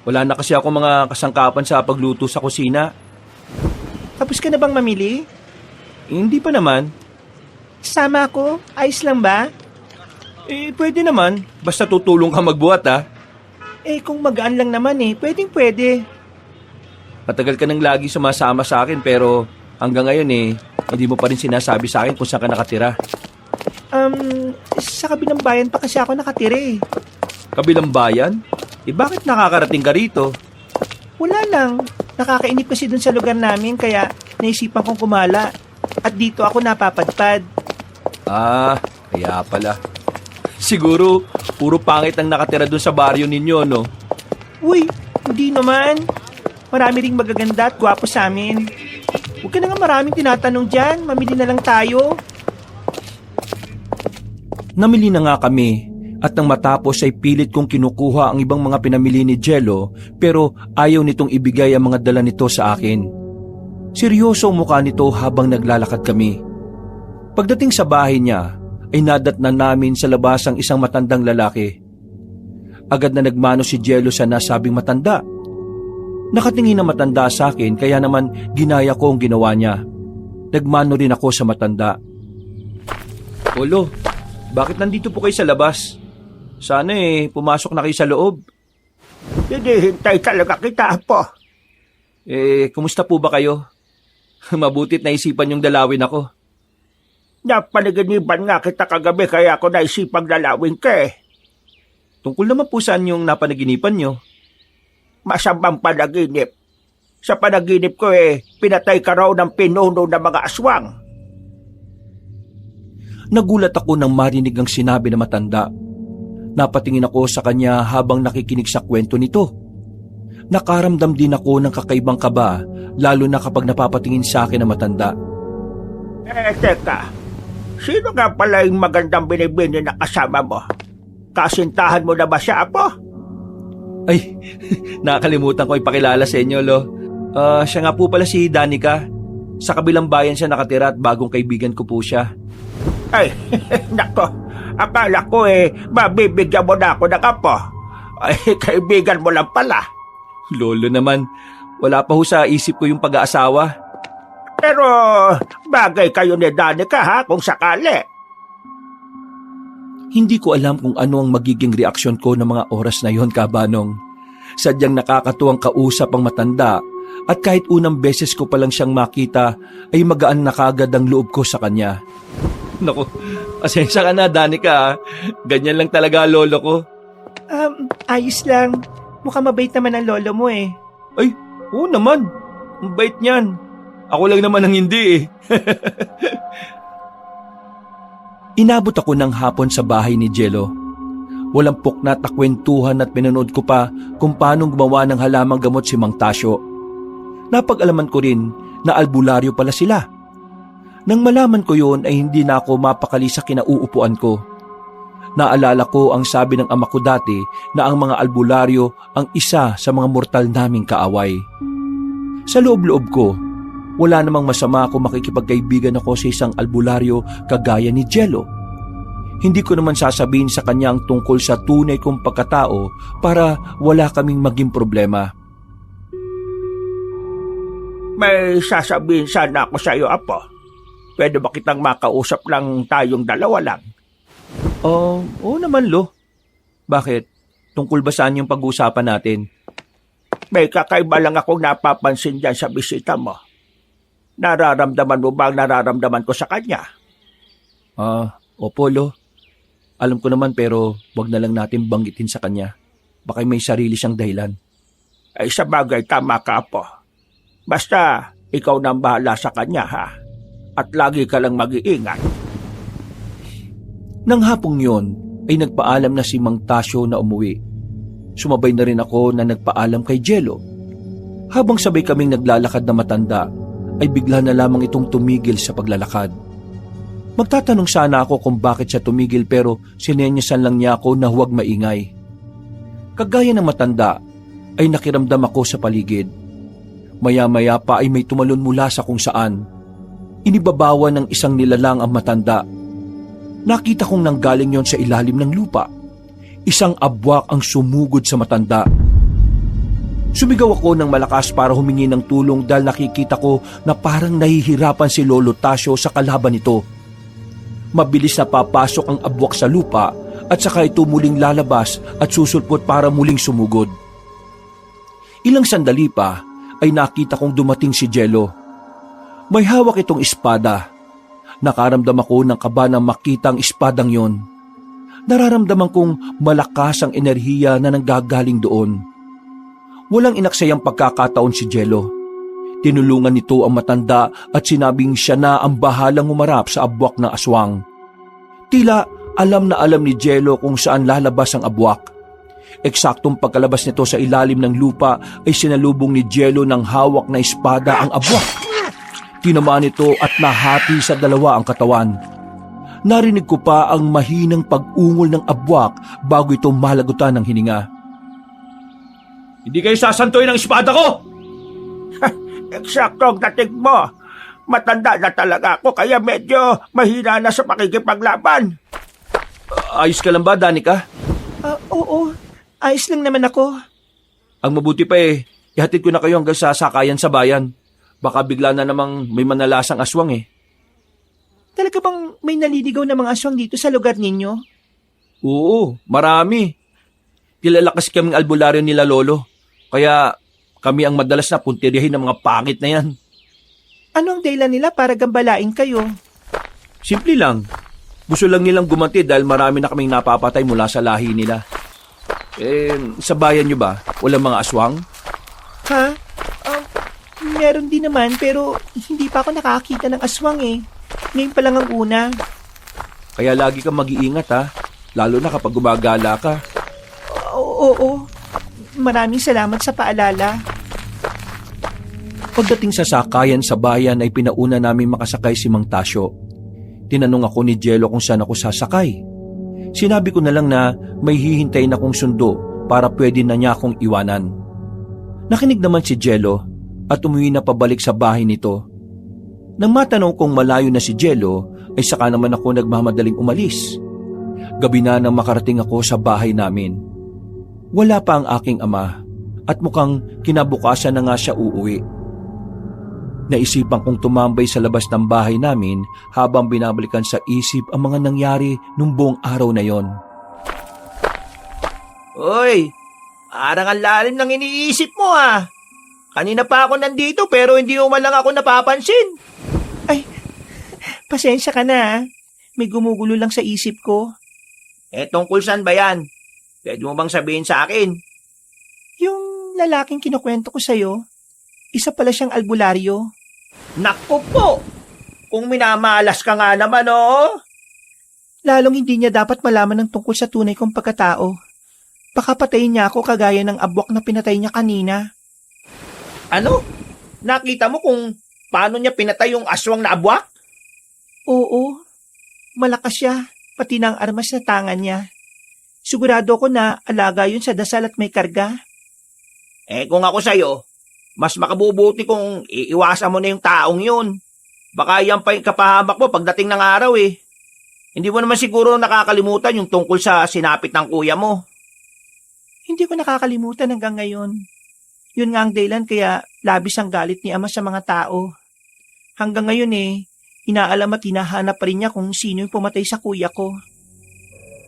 wala na kasi ako mga kasangkapan sa pagluto sa kusina. Tapos ka na bang mamili? Hindi pa naman. Sama ako? Ayos lang ba? Pwede naman. Basta tutulong ka magbuhat ha. Kung magaan lang naman pwede. Matagal ka nang lagi sumasama sa akin pero hanggang ngayon hindi mo pa rin sinasabi sa akin kung saan ka nakatira. Sa kabilang bayan pa kasi ako nakatira Kabilang bayan? Bakit nakakarating ka rito? Wala lang. Nakakainip kasi dun sa lugar namin kaya naisipan kong kumala. At dito ako napapadpad. Kaya pala. Siguro, puro pangit ang nakatira dun sa baryo ninyo, no? Uy, hindi naman. Marami ring magaganda at gwapo sa amin. Huwag ka na nga maraming tinatanong dyan. Mamili na lang tayo. Namili na nga kami at nang matapos ay pilit kong kinukuha ang ibang mga pinamili ni Jello pero ayaw nitong ibigay ang mga dala nito sa akin. Seryoso ang mukha nito habang naglalakad kami. Pagdating sa bahay niya ay nadatnan namin sa labas ang isang matandang lalaki. Agad na nagmano si Jello sa nasabing matanda. Nakatingin na matanda sa akin kaya naman ginaya ko ang ginawa niya. Nagmano rin ako sa matanda. Olo, bakit nandito po kayo sa labas? Sana pumasok na kayo sa loob. Hinihintay talaga kita po. Kumusta po ba kayo? Mabutit naisipan yung dalawin ako. Napanaginiban nga kita kagabi kaya ako naisipang dalawin ka Tungkol naman po saan yung napanaginipan nyo? Masamang panaginip. Sa panaginip ko pinatay ka raw ng pinuno ng mga aswang. Nagulat ako nang marinig ang sinabi ng matanda. Napatingin ako sa kanya habang nakikinig sa kwento nito. Nakaramdam din ako ng kakaibang kaba, lalo na kapag napapatingin sa akin ang matanda. Teka. Sino nga pala yung magandang binibini na kasama mo? Kasintahan mo na ba siya, Apo? Ay, nakakalimutan ko ipakilala sa inyo, Lo. Siya nga po pala si Danica. Sa kabilang bayan siya nakatira at bagong kaibigan ko po siya. Ay, nako. Akala ko mabibigyan mo na ako ng apo. Ay, kaibigan mo lang pala. Lolo naman, wala pa ho sa isip ko yung pag-aasawa. Pero bagay kayo ni Danica kung sakali. Hindi ko alam kung ano ang magiging reaksyon ko ng mga oras na yon, Kabanong. Sadyang nakakatuwang kausap ang matanda at kahit unang beses ko palang siyang makita ay magaan na kagad ang loob ko sa kanya. Naku, pasensya ka na, Danica. Ganyan lang talaga lolo ko. Ayos lang. Mukhang mabait naman ang lolo mo Ay, oo naman. Ang bait niyan. Ako lang naman ang hindi Inabot ako ng hapon sa bahay ni Jello. Walang puknat na kwentuhan at pinanood ko pa kung paano gumawa ng halamang gamot si Mang Tasyo. Napag-alaman ko rin na albularyo pala sila. Nang malaman ko yon ay hindi na ako mapakali sa kinauupuan ko. Naalala ko ang sabi ng ama ko dati na ang mga albularyo ang isa sa mga mortal naming kaaway. Sa loob-loob ko, wala namang masama kung makikipagkaibigan ako sa isang albularyo kagaya ni Jello. Hindi ko naman sasabihin sa kanya ang tungkol sa tunay kong pagkatao para wala kaming maging problema. May sasabihin sana ako sa iyo, Apo. Pwede ba kitang makausap lang tayong dalawa lang? Oo naman, Lo. Bakit? Tungkol ba saan yung pag-uusapan natin? May kakaiba lang akong napapansin dyan sa bisita mo. Nararamdaman mo ba ang nararamdaman ko sa kanya? Opo, Lo. Alam ko naman pero wag na lang natin banggitin sa kanya. Baka may sarili siyang dahilan. Ay sa bagay, tama ka, Apo. Basta ikaw nang bahala sa kanya, ha? At lagi ka lang mag-iingat. Nang hapong yon ay nagpaalam na si Mang Tasyo na umuwi. Sumabay na rin ako na nagpaalam kay Jello. Habang sabay kaming naglalakad na matanda, ay bigla na lamang itong tumigil sa paglalakad. Magtatanong sana ako kung bakit siya tumigil pero sinenyasan lang niya ako na huwag maingay. Kagaya ng matanda, ay nakiramdam ako sa paligid. Maya-maya pa ay may tumalon mula sa kung saan. Inibabawan ng isang nilalang ang matanda. Nakita kong nanggaling yon sa ilalim ng lupa. Isang abwak ang sumugod sa matanda. Sumigaw ako ng malakas para humingi ng tulong dahil nakikita ko na parang nahihirapan si Lolo Tasyo sa kalaban nito. Mabilis na papasok ang abwak sa lupa at saka ito muling lalabas at susulpot para muling sumugod. Ilang sandali pa ay nakita kong dumating si Jello. May hawak itong espada. Nakaramdam ako ng kaba nang makita ang espadang yon. Nararamdaman kong malakas ang enerhiya na nanggagaling doon. Walang inaksayang pagkakataon si Jello. Tinulungan nito ang matanda at sinabing siya na ang bahalang umarap sa abwak ng aswang. Tila alam na alam ni Jello kung saan lalabas ang abwak. Eksaktong pagkalabas nito sa ilalim ng lupa ay sinalubong ni Jello ng hawak na espada ang abwak. Tinamaan ito at nahati sa dalawa ang katawan. Narinig ko pa ang mahinang pag-ungol ng abwak bago ito malagutan ng hininga. Hindi kayo sasantuin ng espada ko! Eksakto ang dating mo. Matanda na talaga ako kaya medyo mahina na sa pakikipaglaban. Ayos ka lang ba, Danica? Oo. Ayos lang naman ako. Ang mabuti pa ihatid ko na kayo hanggang sa sakayan sa bayan. Baka bigla na namang may manalasang aswang Talaga bang may naliligaw na mga aswang dito sa lugar ninyo? Oo, marami. Kilala kasi kaming albularyo nila Lolo. Kaya kami ang madalas na puntiryahin ng mga pangit na yan. Ano ang dahilan nila para gambalain kayo? Simple lang. Gusto lang nilang gumanti dahil marami na kaming napapatay mula sa lahi nila. Sa bayan nyo ba? Walang mga aswang? Ha? Meron din naman pero hindi pa ako nakakita ng aswang Ngayon pa lang ang una. Kaya lagi kang mag-iingat lalo na kapag gumagala ka. Oo. Maraming salamat sa paalala. Pagdating sa sakayan sa bayan ay pinauna namin makasakay si Mang Tasyo. Tinanong ako ni Jello kung saan ako sasakay. Sinabi ko na lang na may hihintayin akong sundo para pwede na niya akong iwanan. Nakinig naman si Jello at umuwi na pabalik sa bahay nito. Nang matanong kong malayo na si Jello ay saka naman ako nagmamadaling umalis. Gabi na nang makarating ako sa bahay namin. Wala pa ang aking ama at mukhang kinabukasan na nga siya uuwi. Naisipan kong tumambay sa labas ng bahay namin habang binabalikan sa isip ang mga nangyari nung buong araw na yon. Uy, parang ang lalim ng iniisip mo Kanina pa ako nandito pero hindi mo man lang ako napapansin. Ay, pasensya ka na May gumugulo lang sa isip ko. Tungkol saan ba yan? Pwede mo bang sabihin sa akin? Yung lalaking kinukwento ko sa'yo, isa pala siyang albularyo. Naku po! Kung minamalas ka nga naman, Lalong hindi niya dapat malaman ng tungkol sa tunay kong pagkatao. Baka patayin niya ako kagaya ng abwak na pinatay niya kanina. Ano? Nakita mo kung paano niya pinatay yung aswang na abwak? Oo, malakas siya, pati ng armas na tangan niya. Sigurado ko na alaga yun sa dasal at may karga. Kung ako sa'yo, mas makabubuti kung iiwasan mo na yung taong yun. Baka yan pa yung kapahamak mo pagdating ng araw eh. Hindi mo naman siguro nakakalimutan yung tungkol sa sinapit ng kuya mo. Hindi ko nakakalimutan hanggang ngayon. Yun nga ang dahilan kaya labis ang galit ni Ama sa mga tao. Hanggang ngayon inaalam at hinahanap pa rin niya kung sino yung pumatay sa kuya ko.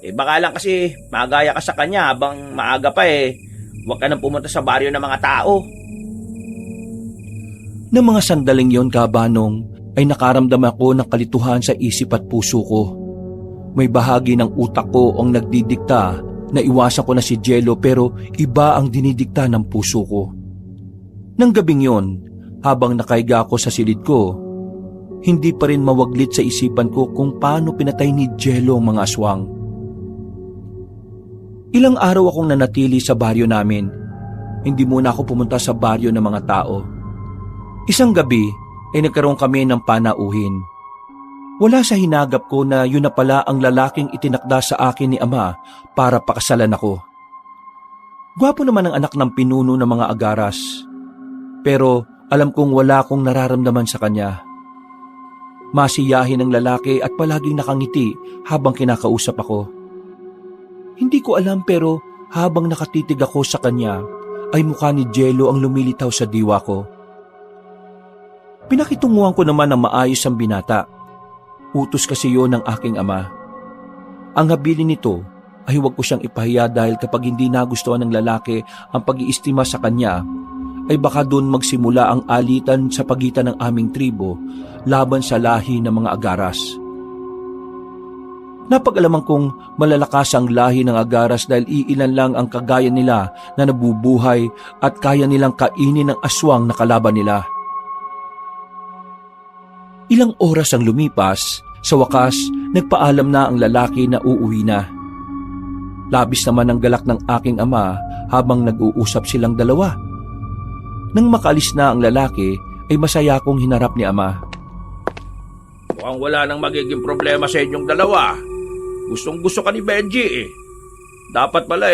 Baka lang kasi magaya ka sa kanya habang maaga pa huwag ka nang pumunta sa baryo ng mga tao. Ng mga sandaling yon, Kabanong, ay nakaramdam ako ng kalituhan sa isip at puso ko. May bahagi ng utak ko ang nagdidikta na iwasan ko na si Jello pero iba ang dinidikta ng puso ko. Nang gabing yon, habang nakaiga ako sa silid ko, hindi pa rin mawaglit sa isipan ko kung paano pinatay ni Jello ang mga aswang. Ilang araw akong nanatili sa baryo namin. Hindi muna ako pumunta sa baryo ng mga tao. Isang gabi ay nagkaroon kami ng panauhin. Wala sa hinagap ko na yun na pala ang lalaking itinakda sa akin ni Ama para pakasalan ako. Gwapo naman ang anak ng pinuno ng mga agaras. Pero alam kong wala akong nararamdaman sa kanya. Masiyahin ang lalaki at palaging nakangiti habang kinakausap ako. Hindi ko alam pero habang nakatitig ako sa kanya ay mukha ni Jello ang lumilitaw sa diwa ko. Pinakitunguhan ko naman ng maayos ang binata. Utos kasi yon ng aking ama. Ang habilin nito ay huwag ko siyang ipahiya dahil kapag hindi nagustuhan ng lalaki ang pag-iistima sa kanya, ay baka doon magsimula ang alitan sa pagitan ng aming tribo laban sa lahi ng mga agaras. Napag-alaman kong malalakas ang lahi ng agaras dahil iilan lang ang kagaya nila na nabubuhay at kaya nilang kainin ang aswang na kalaban nila. Ilang oras ang lumipas, sa wakas, nagpaalam na ang lalaki na uuwi na. Labis naman ang galak ng aking ama habang nag-uusap silang dalawa. Nang makalis na ang lalaki, ay masaya akong hinarap ni Ama. Mukhang wala nang magiging problema sa inyong dalawa. Gustong-gusto ka ni Benji eh. Dapat pala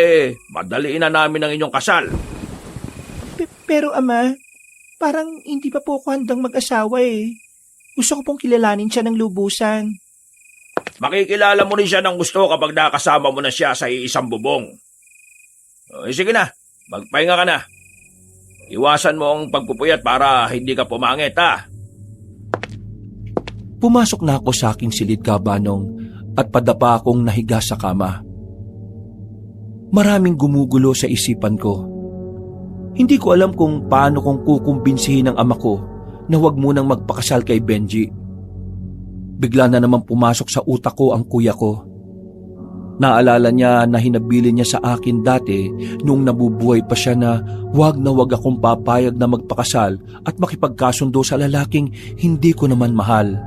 madaliin na namin ang inyong kasal. Pero Ama, parang hindi pa po ako handang mag-asawa eh. Gusto ko pong kilalanin siya ng lubusan. Makikilala mo rin siya ng gusto kapag nakasama mo na siya sa iisang bubong. Sige na, magpahinga ka na. Iwasan mo ang pagpupuyat para hindi ka pumangit ha. Pumasok na ako sa aking silid, Kabanong, at padapa akong nahiga sa kama. Maraming gumugulo sa isipan ko. Hindi ko alam kung paano kong kukumbinsihin ang ama ko na huwag munang magpakasal kay Benji. Bigla na naman pumasok sa utak ko ang kuya ko. Naalala niya na hinabilin niya sa akin dati nung nabubuhay pa siya na huwag akong papayag na magpakasal at makipagkasundo sa lalaking hindi ko naman mahal.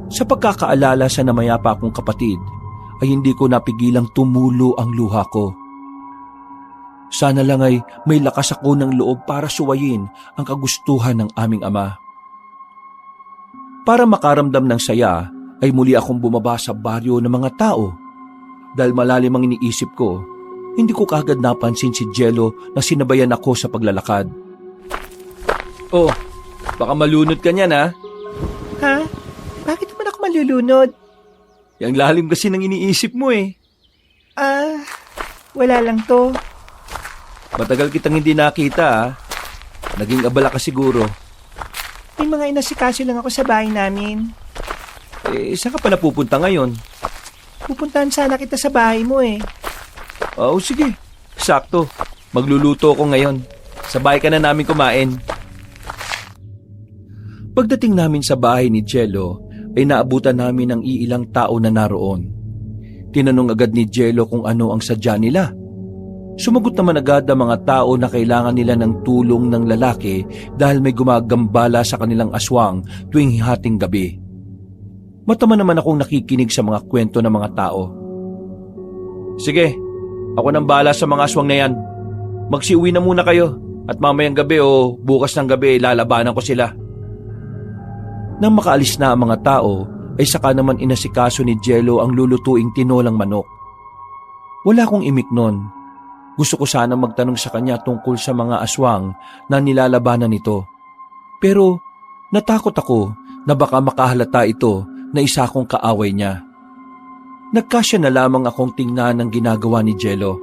Sa pagkakaalala sa namayapa akong kapatid, ay hindi ko napigilang tumulo ang luha ko. Sana lang ay may lakas ako ng loob para suwayin ang kagustuhan ng aming ama. Para makaramdam ng saya, ay muli akong bumaba sa baryo ng mga tao. Dahil malalim ang iniisip ko, hindi ko kagad napansin si Jello na sinabayan ako sa paglalakad. Oh, baka malunod ka niyan ha? Ha? Bakit naman ako malulunod? Yang lalim kasi ng iniisip mo eh. Wala lang to. Matagal kitang hindi nakita ha. Naging abala ka siguro. May mga inasikaso lang ako sa bahay namin. Saan ka pa napupunta ngayon? Pupuntahan sana kita sa bahay mo eh. Oo, sige. Sakto. Magluluto ako ngayon. Sabay ka na namin kumain. Pagdating namin sa bahay ni Jello, ay naabutan namin ng iilang tao na naroon. Tinanong agad ni Jello kung ano ang sadya nila. Sumagot naman agad ang mga tao na kailangan nila ng tulong ng lalaki dahil may gumagambala sa kanilang aswang tuwing hating gabi. Matama naman akong nakikinig sa mga kwento ng mga tao. Sige, ako nang bahala sa mga aswang na yan. Magsiuwi na muna kayo at mamayang gabi o bukas ng gabi lalabanan ko sila. Nang makaalis na ang mga tao, ay saka naman inasikaso ni Jello ang lulutuing tinolang manok. Wala akong imik nun. Gusto ko sana magtanong sa kanya tungkol sa mga aswang na nilalabanan nito. Pero natakot ako na baka makahalata ito na isa akong kaaway niya. Nagkasya na lamang akong tingnan ang ginagawa ni Jello.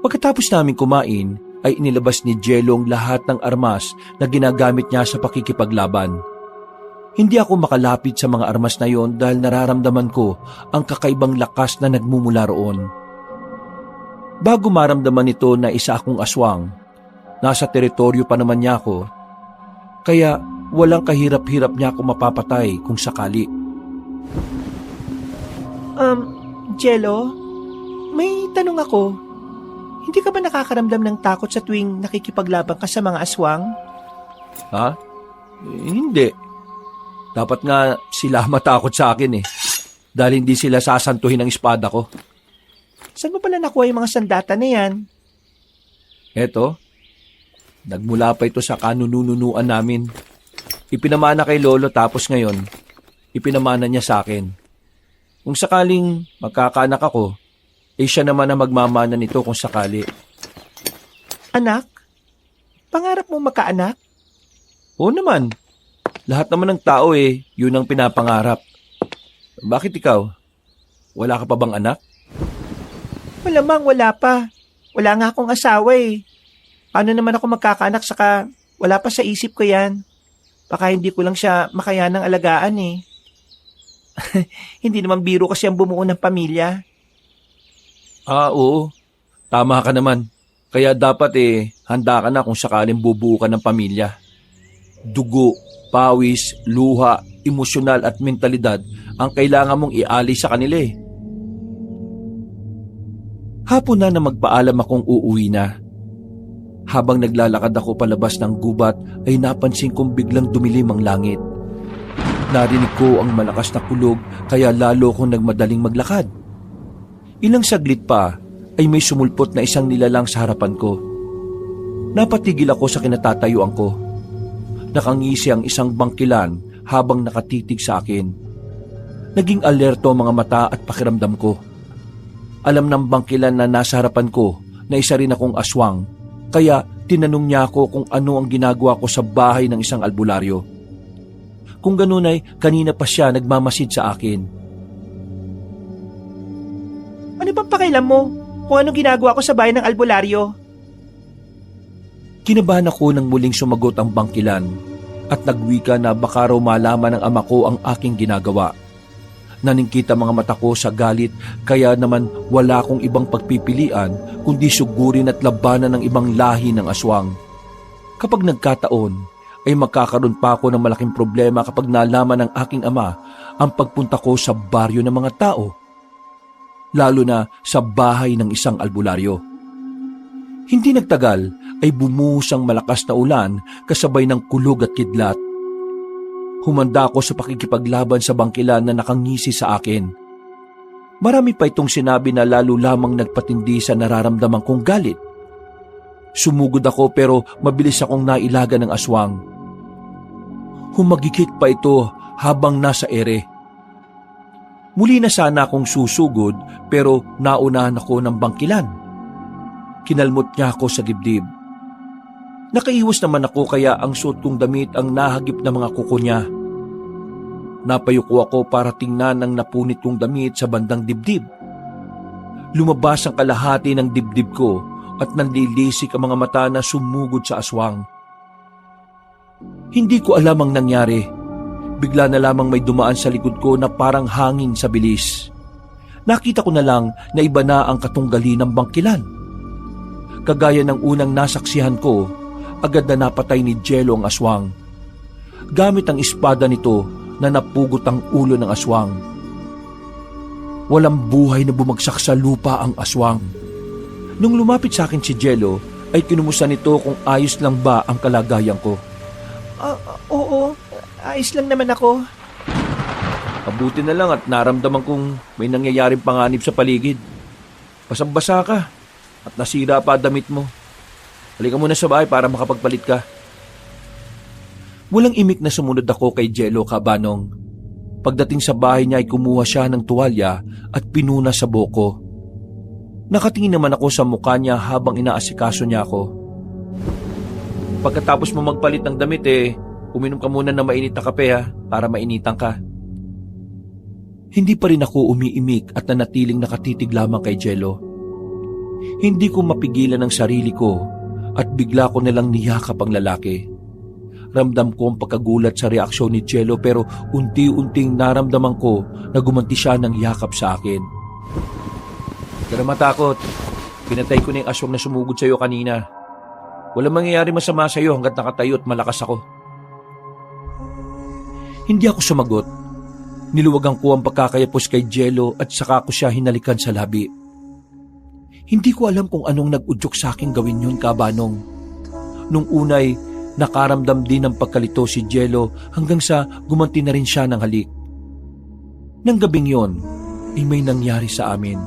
Pagkatapos namin kumain, ay inilabas ni Jello ang lahat ng armas na ginagamit niya sa pakikipaglaban. Hindi ako makalapit sa mga armas na yon dahil nararamdaman ko ang kakaibang lakas na nagmumula roon. Bago maramdaman nito na isa akong aswang, nasa teritoryo pa naman niya ako, kaya walang kahirap-hirap niya ako mapapatay kung sakali. Jello, may tanong ako. Hindi ka ba nakakaramdam ng takot sa tuwing nakikipaglaban ka sa mga aswang? Ha? Hindi. Dapat nga sila matakot sa akin dahil hindi sila sasantuhin ng espada ko. Saan mo pala nakuha yung mga sandata na yan? Eto, nagmula pa ito sa kanununuan namin. Ipinamana kay Lolo tapos ngayon, ipinamana niya sa akin. Kung sakaling magkakaanak ako, siya naman ang magmamana nito kung sakali. Anak? Pangarap mo makaanak? Oo naman. Lahat naman ng tao yun ang pinapangarap. Bakit ikaw? Wala ka pa bang anak? Malamang wala pa. Wala nga akong asawa Paano naman ako magkakaanak saka wala pa sa isip ko yan. Baka hindi ko lang siya makayanang alagaan Hindi naman biro kasi ang bumuo ng pamilya. Oo. Tama ka naman. Kaya dapat handa ka na kung sakaling bubuo ka ng pamilya. Dugo, pawis, luha, emosyonal at mentalidad ang kailangan mong ialay sa kanila Hapon na magpaalam akong uuwi na. Habang naglalakad ako palabas ng gubat ay napansin kong biglang dumilim ang langit. Narinig ko ang malakas na kulog kaya lalo kong nagmadaling maglakad. Ilang saglit pa ay may sumulpot na isang nilalang sa harapan ko. Napatigil ako sa kinatatayuan ko. Nakangisi ang isang bangkilan habang nakatitig sa akin. Naging alerto ang mga mata at pakiramdam ko. Alam ng bangkilan na nasa harapan ko na isa rin akong aswang, kaya tinanong niya ako kung ano ang ginagawa ko sa bahay ng isang albularyo. Kung ganun ay kanina pa siya nagmamasid sa akin. Ano bang pakialam mo kung anong ginagawa ko sa bahay ng albularyo? Kinabahan ako nang muling sumagot ang bangkilan at nagwika na baka raw malaman ng ama ko ang aking ginagawa. Naningkit ang mga mata ko sa galit kaya naman wala akong ibang pagpipilian kundi sugurin at labanan ng ibang lahi ng aswang. Kapag nagkataon ay magkakaroon pa ako ng malaking problema kapag nalaman ng aking ama ang pagpunta ko sa baryo ng mga tao. Lalo na sa bahay ng isang albularyo. Hindi nagtagal ay bumuhos ang malakas na ulan kasabay ng kulog at kidlat. Humanda ako sa pakikipaglaban sa bangkilan na nakangisi sa akin. Marami pa itong sinabi na lalo lamang nagpatindi sa nararamdaman kong galit. Sumugod ako pero mabilis akong nailaga ng aswang. Humagikik pa ito habang nasa ere. Muli na sana akong susugod pero naunahan ako ng bangkilan. Kinalmot niya ako sa dibdib. Nakaiwas naman ako kaya ang suot kong damit ang nahagip na mga kuko niya. Napayuko ako para tingnan ang napunit kong damit sa bandang dibdib. Lumabas ang kalahati ng dibdib ko at nanlilisik ang mga mata na sumugod sa aswang. Hindi ko alam ang nangyari. Bigla na lamang may dumaan sa likod ko na parang hangin sa bilis. Nakita ko na lang na iba na ang katunggali ng bangkilan. Kagaya ng unang nasaksihan ko, agad na napatay ni Jello ang aswang. Gamit ang espada nito na napugot ang ulo ng aswang. Walang buhay na bumagsak sa lupa ang aswang. Nung lumapit sa akin si Jello, ay kinumusta nito kung ayos lang ba ang kalagayan ko. Oo, ayos lang naman ako. Mabuti na lang at naramdaman kong may nangyayaring panganib sa paligid. Basang-basa ka at nasira pa damit mo. Halika muna sa bahay para makapagpalit ka. Walang imik na sumunod ako kay Jello, Kabanong. Pagdating sa bahay niya ay kumuha siya ng tuwalya at pinuna sa buhok. Nakatingin naman ako sa mukha niya habang inaasikaso niya ako. Pagkatapos mo magpalit ng damit uminom ka muna ng mainit na kape para mainitan ka. Hindi pa rin ako umiimik at nanatiling nakatitig lamang kay Jello. Hindi ko mapigilan ang sarili ko at bigla ko nilang niyakap ang lalaki. Ramdam ko ang pagkagulat sa reaksyon ni Jello pero unti-unting naramdaman ko na gumanti siya ng yakap sa akin. Huwag ka na matakot. Pinatay ko na yung asyong na sumugod sa'yo kanina. Walang mangyayari masama sa'yo hanggat nakatayo at malakas ako. Hindi ako sumagot. Niluwagan ko ang pagkakayapos kay Jello at saka ko siya hinalikan sa labi. Hindi ko alam kung anong nag-udyok sa akin gawin yun, Kabanong. Nung unay, nakaramdam din ng pagkalito si Jello hanggang sa gumanti na rin siya ng halik. Nang gabing yon, ay may nangyari sa amin.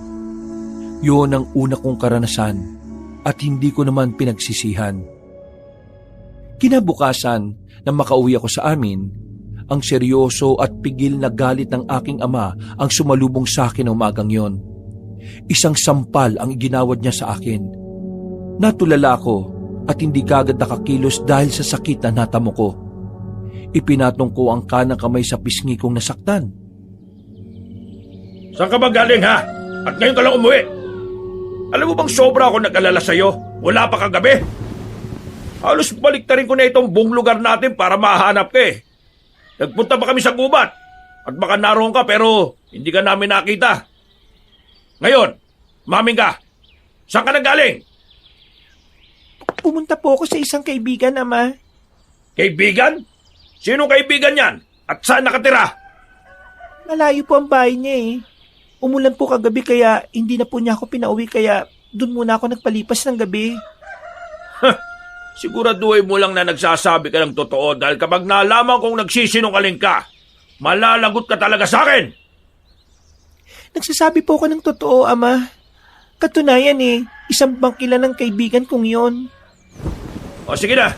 Yun ang una kong karanasan at hindi ko naman pinagsisihan. Kinabukasan, nang makauwi ako sa amin, ang seryoso at pigil na galit ng aking ama ang sumalubong sa akin ng umagang yon. Isang sampal ang iginawad niya sa akin. Natulala ako at hindi kagad nakakilos dahil sa sakit na natamo ko. Ipinatong ko ang kanang kamay sa pisngi kong nasaktan. Saan ka ba galing ha? At ngayon ka lang umuwi? Alam mo bang sobra ako nag-alala sa'yo? Wala pa kagabi? Halos baliktarin ko na itong buong lugar natin para mahanap ka Nagpunta pa kami sa gubat at baka naroon ka pero hindi ka namin nakita. Ngayon, maming ka. Saan ka nagaling? Pumunta po ako sa isang kaibigan, Ama. Kaibigan? Sinong kaibigan yan? At saan nakatira? Malayo po ang bahay niya Umulan po kagabi kaya hindi na po niya ako pinauwi kaya doon muna ako nagpalipas ng gabi. Siguraduhin mo lang na nagsasabi ka ng totoo dahil kapag nalaman kong nagsisinungaling ka, malalagot ka talaga sa akin. Nagsasabi po ako ng totoo, Ama. Katunayan isang bangkila ng kaibigan kong yon. O sige na,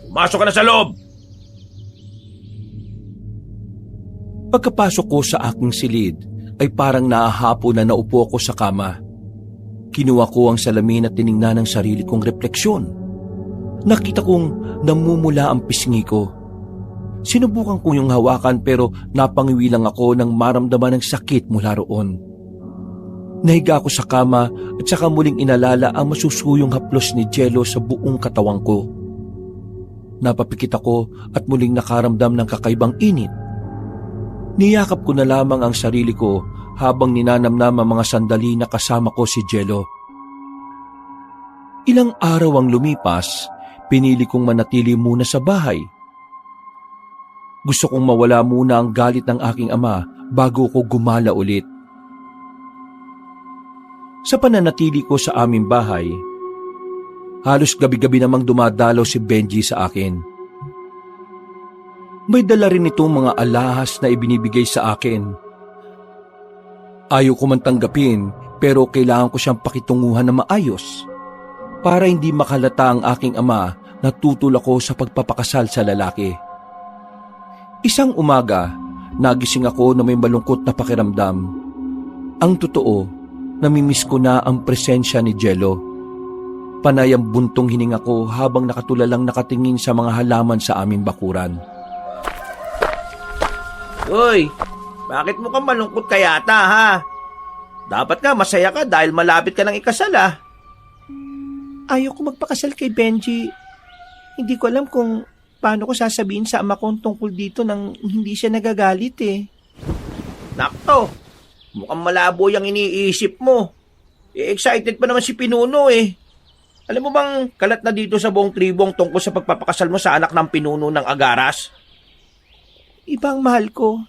pumasok ka na sa loob. Pagkapasok ko sa aking silid, ay parang naahapo na naupo ako sa kama. Kinuha ko ang salamin at tiningnan ang sarili kong refleksyon. Nakita kong namumula ang pisngi ko. Sinubukan kong yung hawakan pero napangiwi lang ako nang maramdaman ng sakit mula roon. Nahiga ako sa kama at saka muling inalala ang masusuyong haplos ni Jello sa buong katawan ko. Napapikit ako at muling nakaramdam ng kakaibang init. Niyakap ko na lamang ang sarili ko habang ninanamnam ang mga sandali na kasama ko si Jello. Ilang araw ang lumipas, pinili kong manatili muna sa bahay. Gusto kong mawala muna ang galit ng aking ama bago ko gumala ulit. Sa pananatili ko sa aming bahay, halos gabi-gabi namang dumadalaw si Benji sa akin. May dala rin itong mga alahas na ibinibigay sa akin. Ayaw ko man tanggapin pero kailangan ko siyang pakitunguhan na maayos para hindi makalata ang aking ama na tutol ako sa pagpapakasal sa lalaki. Isang umaga, nagising ako na may malungkot na pakiramdam. Ang totoo, namimiss ko na ang presensya ni Jello. Panay ang buntong hininga ko habang nakatulalang nakatingin sa mga halaman sa aming bakuran. Uy, bakit mukhang malungkot ka yata, ha? Dapat nga masaya ka dahil malapit ka ng ikasal, Ayaw ko magpakasal kay Benji. Hindi ko alam kung paano ko sasabihin sa ama ko tungkol dito nang hindi siya nagagalit Nakto, mukhang malabo yung iniisip mo. Excited pa naman si Pinuno Alam mo bang kalat na dito sa buong tribong tungkol sa pagpapakasal mo sa anak ng pinuno ng Agaras? Ibang mahal ko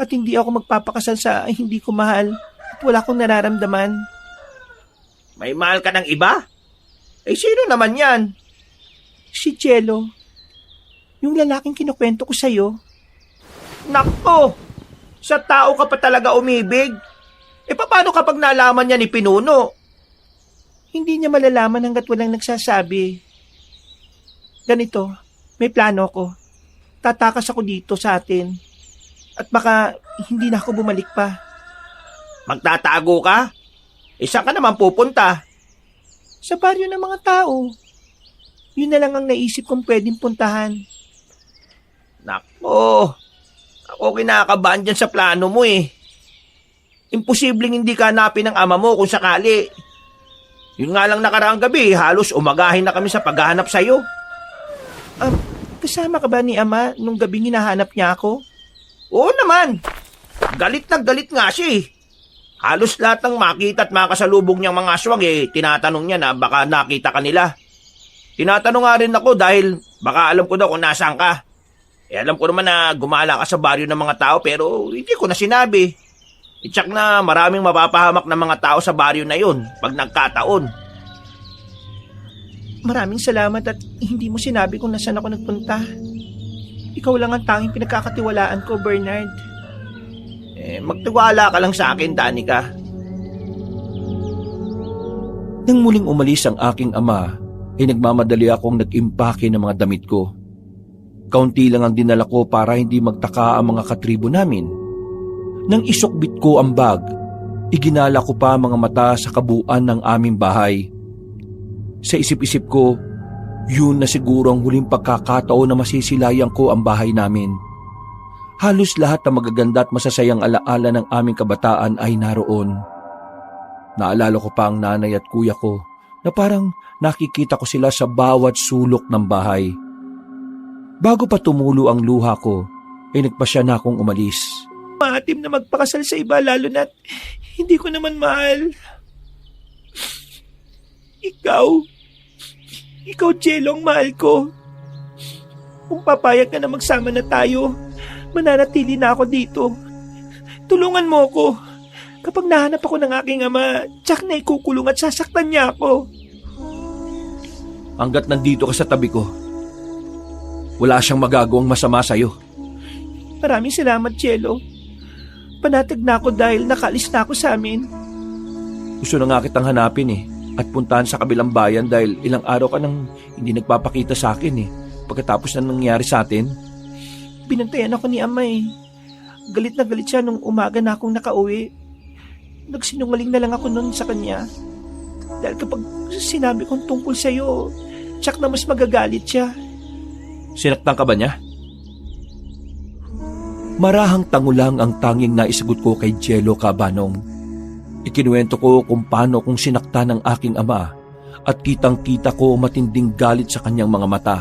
at hindi ako magpapakasal sa hindi ko mahal at wala akong nararamdaman. May mahal ka ng iba? Sino naman yan? Si Jello. Yung lalaking kinukwento ko sa'yo. Nakto! Sa tao ka pa talaga umibig? Paano kapag nalaman niya ni Pinuno? Hindi niya malalaman hanggat walang nagsasabi. Ganito, may plano ko. tatakas ako dito sa atin. At baka hindi na ako bumalik pa. Magtatago ka? Saan ka naman pupunta? Sa baryo ng mga tao. Yun na lang ang naisip kong pwedeng puntahan. Nako, ako kinakabahan dyan sa plano mo eh. Imposibleng hindi ka hanapin ng ama mo kung sakali. Yun nga lang nakaraang gabi, halos umagahin na kami sa paghahanap sa'yo. Kasama ka ba ni Ama nung gabing hinahanap niya ako? Oo naman, galit na galit nga siya eh. Halos lahat ng makita at makasalubong niyang mga aswang tinatanong niya na baka nakita ka nila. Tinatanong nga rin ako dahil baka alam ko daw kung nasaan ka. Alam ko naman na gumala ka sa baryo ng mga tao pero hindi ko na sinabi. Itsak na maraming mapapahamak ng mga tao sa baryo na yun pag nagkataon. Maraming salamat at hindi mo sinabi kung nasaan ako nagpunta. Ikaw lang ang tanging pinagkakatiwalaan ko, Bernard. Magtiwala ka lang sa akin, Danica. Nang muling umalis ang aking ama, ay nagmamadali akong nag-impake ng mga damit ko. Kaunti lang ang dinala ko para hindi magtaka ang mga katribo namin. Nang isukbit ko ang bag, iginala ko pa mga mata sa kabuuan ng aming bahay. Sa isip-isip ko, yun na siguro ang huling pagkakataon na masisilayan ko ang bahay namin. Halos lahat ng magaganda at masasayang alaala ng aming kabataan ay naroon. Naalala ko pa ang nanay at kuya ko na parang nakikita ko sila sa bawat sulok ng bahay. Bago pa tumulo ang luha ko, ay nagpasya na akong umalis. Maatim na magpakasal sa iba lalo na't hindi ko naman mahal. Ikaw, Jello, ang mahal ko. Kung papayag ka na magsama na tayo, mananatili na ako dito. Tulungan mo ako. Kapag nahanap ako ng aking ama, tsak na ikukulong at sasaktan niya ako. Hanggat nandito ka sa tabi ko, wala siyang magagawang masama sa'yo. Maraming salamat, Jello. Panatag na ako dahil nakaalis na ako sa amin. Gusto na nga kitang hanapin at puntahan sa kabilang bayan dahil ilang araw ka nang hindi nagpapakita sa akin pagkatapos na nangyari sa atin. Binantayan ako ni Ama Galit na galit siya nung umaga na akong nakauwi. Nagsinungaling na lang ako noon sa kanya. Dahil kapag sinabi kong tungkol sa'yo, tsak na mas magagalit siya. Sinaktan ka ba niya? Marahang tango lang ang tanging naisagot ko kay Jello Cabanong. Ikinuwento ko kung paano kong sinaktan ng aking ama at kitang-kita ko matinding galit sa kanyang mga mata.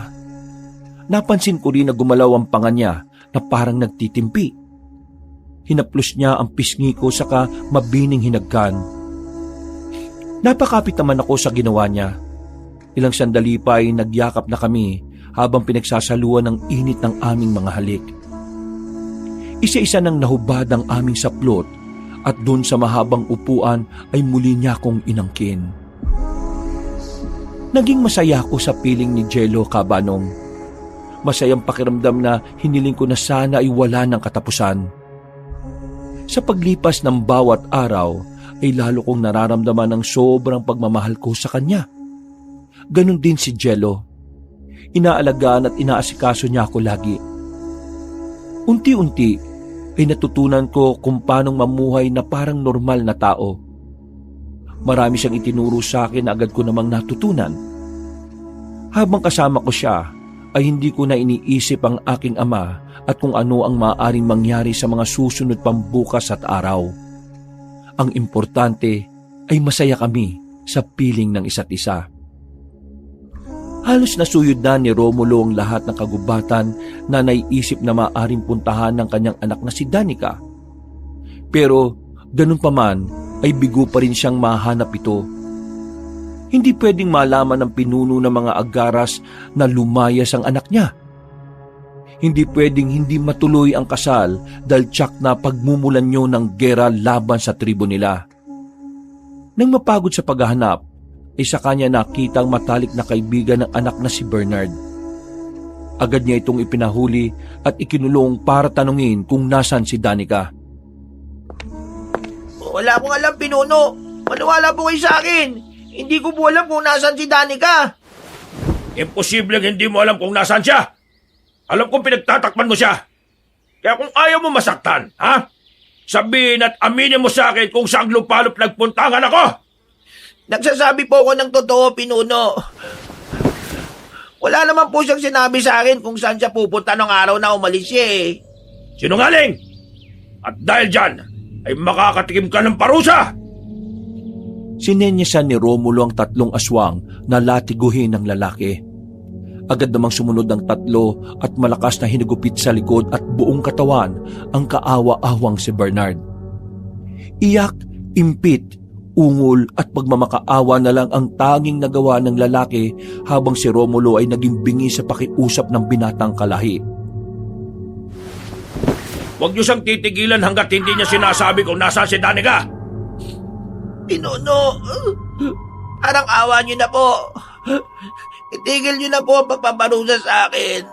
Napansin ko rin na gumalaw ang panga niya na parang nagtitimpi. Hinaplos niya ang pisngi ko saka mabining hinagkan. Napakapit naman ako sa ginawa niya. Ilang sandali pa ay nagyakap na kami habang pinagsasaluan ng init ng aming mga halik. Isa-isa nang nahubad ang aming saplot at doon sa mahabang upuan ay muli niya akong inangkin. Naging masaya ako sa piling ni Jello Cabanong. Masayang pakiramdam na hiniling ko na sana ay wala ng katapusan. Sa paglipas ng bawat araw ay lalo kong nararamdaman ng sobrang pagmamahal ko sa kanya. Ganon din si Jello. Inaalagaan at inaasikaso niya ako lagi. Unti-unti ay natutunan ko kung paanong mamuhay na parang normal na tao. Marami siyang itinuro sa akin na agad ko namang natutunan. Habang kasama ko siya, ay hindi ko na iniisip ang aking ama at kung ano ang maaaring mangyari sa mga susunod pang bukas at araw. Ang importante ay masaya kami sa piling ng isa't isa. Halos nasuyod na ni Romulo ang lahat ng kagubatan na naiisip na maaaring puntahan ng kanyang anak na si Danica. Pero ganun pa man ay bigo pa rin siyang mahanap ito. Hindi pwedeng malaman ng pinuno ng mga agaras na lumayas ang anak niya. Hindi pwedeng hindi matuloy ang kasal dahil tsak na pagmumulan niyo ng gera laban sa tribo nila. Nang mapagod sa paghahanap, ay sa kanya nakita ang matalik na kaibigan ng anak na si Bernard. Agad niya itong ipinahuli at ikinulong para tanungin kung nasan si Danica. Wala akong alam, pinuno. Maniwala po kayo sa akin. Hindi ko po alam kung nasan si Danica. Imposibleng hindi mo alam kung nasaan siya. Alam kong pinagtatakpan mo siya. Kaya kung ayaw mo masaktan, ha? Sabihin at aminin mo sa akin kung saan lupalop nagpuntangan ako. Nagsasabi po ako ng totoo, Pinuno. Wala naman po siyang sinabi sa akin kung saan siya pupunta nung araw na umalis siya eh. Sinungaling! At dahil dyan, ay makakatikim ka ng parusa! Sinenyasan ni Romulo ang 3 aswang na latiguhin ng lalaki. Agad namang sumunod ang 3 at malakas na hinagupit sa likod at buong katawan ang kaawa-awang si Bernard. Iyak, impit, ungol at pagmamakaawa na lang ang tanging nagawa ng lalaki habang si Romulo ay naging bingi sa pakiusap ng binatang kalahi. Huwag niyo siyang titigilan hanggat hindi niya sinasabi kung nasaan si Danica. Pinuno, parang awa niyo na po. Itigil niyo na po ang pagpaparusa sa akin.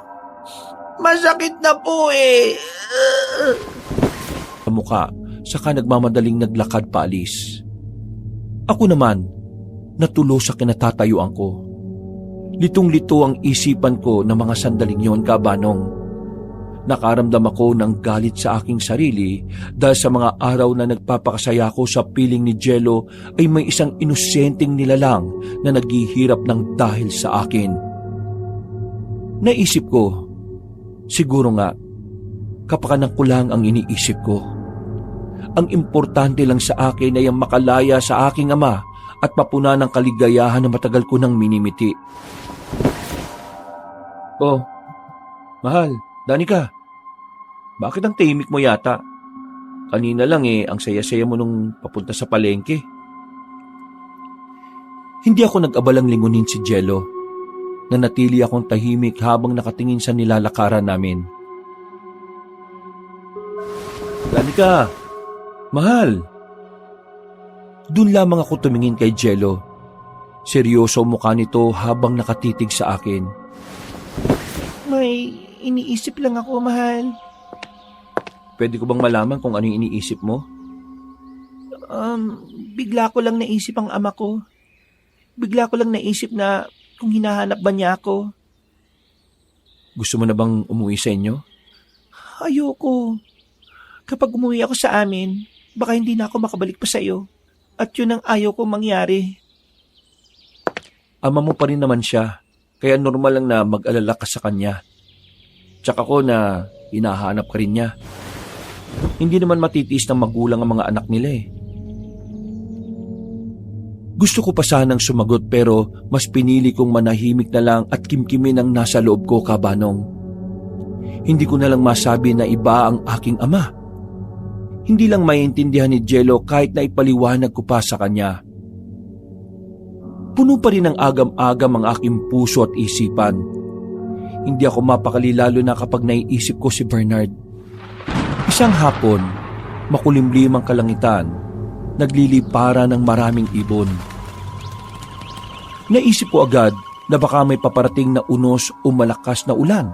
Masakit na po eh. Sa mukha, saka nagmamadaling naglakad paalis. Ako naman, natulo sa kinatatayuan ko. Litong-lito ang isipan ko ng mga sandaling yon, Kabanong. Nakaramdam ako ng galit sa aking sarili dahil sa mga araw na nagpapakasaya ko sa piling ni Jello ay may isang inosenteng nilalang na naghihirap ng dahil sa akin. Naisip ko, siguro nga, kapakanan ko lang ang iniisip ko. Ang importante lang sa akin ay ang makalaya sa aking ama at mapuna ng kaligayahan na matagal ko nang minimiti. Oh, mahal, Danica. Bakit ang tahimik mo yata? Kanina lang ang saya-saya mo nung papunta sa palengke. Hindi ako nag-abalang lingunin si Jello. Nanatili akong tahimik habang nakatingin sa nilalakaran namin. Danica, mahal. Doon lamang ako tumingin kay Jello. Seryoso ang mukha nito habang nakatitig sa akin. May iniisip lang ako, mahal. Pwede ko bang malaman kung ano yung iniisip mo? Bigla ko lang naisip ang ama ko. Bigla ko lang naisip na kung hinahanap ba niya ako. Gusto mo na bang umuwi sa inyo? Ayoko. Kapag umuwi ako sa amin, baka hindi na ako makabalik pa sa iyo. At yun ang ayaw kong mangyari. Ama mo pa rin naman siya, kaya normal lang na mag-alala ka sa kanya. Tsaka ko na hinahanap ka rin niya. Hindi naman matitiis ng magulang ang mga anak nila eh. Gusto ko pa sanang sumagot pero mas pinili kong manahimik na lang at kimkimin ang nasa loob ko, Kabanong. Hindi ko na lang masabi na iba ang aking ama. Hindi lang maiintindihan ni Jello kahit na ipaliwanag ko pa sa kanya. Puno pa rin ng agam-agam ang aking puso at isipan. Hindi ako mapakali lalo na kapag naiisip ko si Bernard. Isang hapon, makulimlim ang kalangitan, naglilipara ng maraming ibon. Naisip ko agad na baka may paparating na unos o malakas na ulan.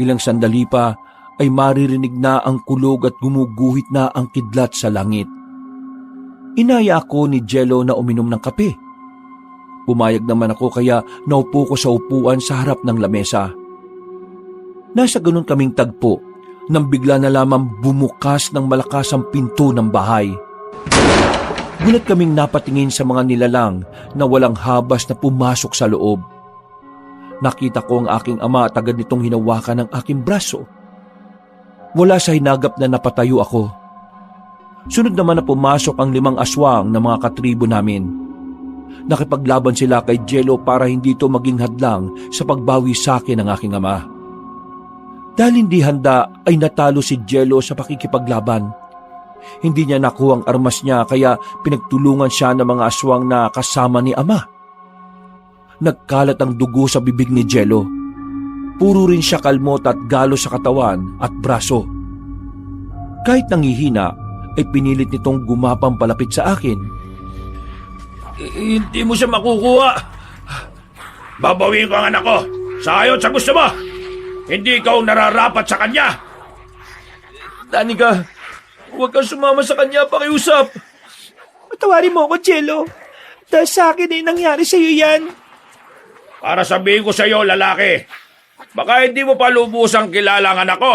Ilang sandali pa ay maririnig na ang kulog at gumuguhit na ang kidlat sa langit. Inaya ako ni Jello na uminom ng kape. Pumayag naman ako kaya naupo ko sa upuan sa harap ng lamesa. Nasa ganun kaming tagpo nang bigla na lamang bumukas ng malakas ang pinto ng bahay. Gulat kaming napatingin sa mga nilalang na walang habas na pumasok sa loob. Nakita ko ang aking ama at agad nitong hinawakan ng aking braso. Wala sa hinagap na napatayo ako. Sunod naman na pumasok ang 5 aswang na mga katribo namin. Nakipaglaban sila kay Jello para hindi ito maging hadlang sa pagbawi sa akin ng aking ama. Dahil hindi handa ay natalo si Jello sa pakikipaglaban. Hindi niya nakuha ang armas niya kaya pinagtulungan siya ng mga aswang na kasama ni ama. Nagkalat ang dugo sa bibig ni Jello. Puro rin siya kalmot at galo sa katawan at braso. Kahit nangihina ay pinilit nitong gumapang palapit sa akin. Hindi mo siya makukuha. Babawiin ko ang anak ko. Sa ayon sa gusto mo. Hindi ikaw nararapat sa kanya. Danica, huwag kang sumama sa kanya, pakiusap. Patawarin mo ako, Jello. Dahil sa akin ay nangyari sa iyo yan. Para sabihin ko sa iyo, lalaki, Baka hindi mo pa lubusang kilala ang anak ko.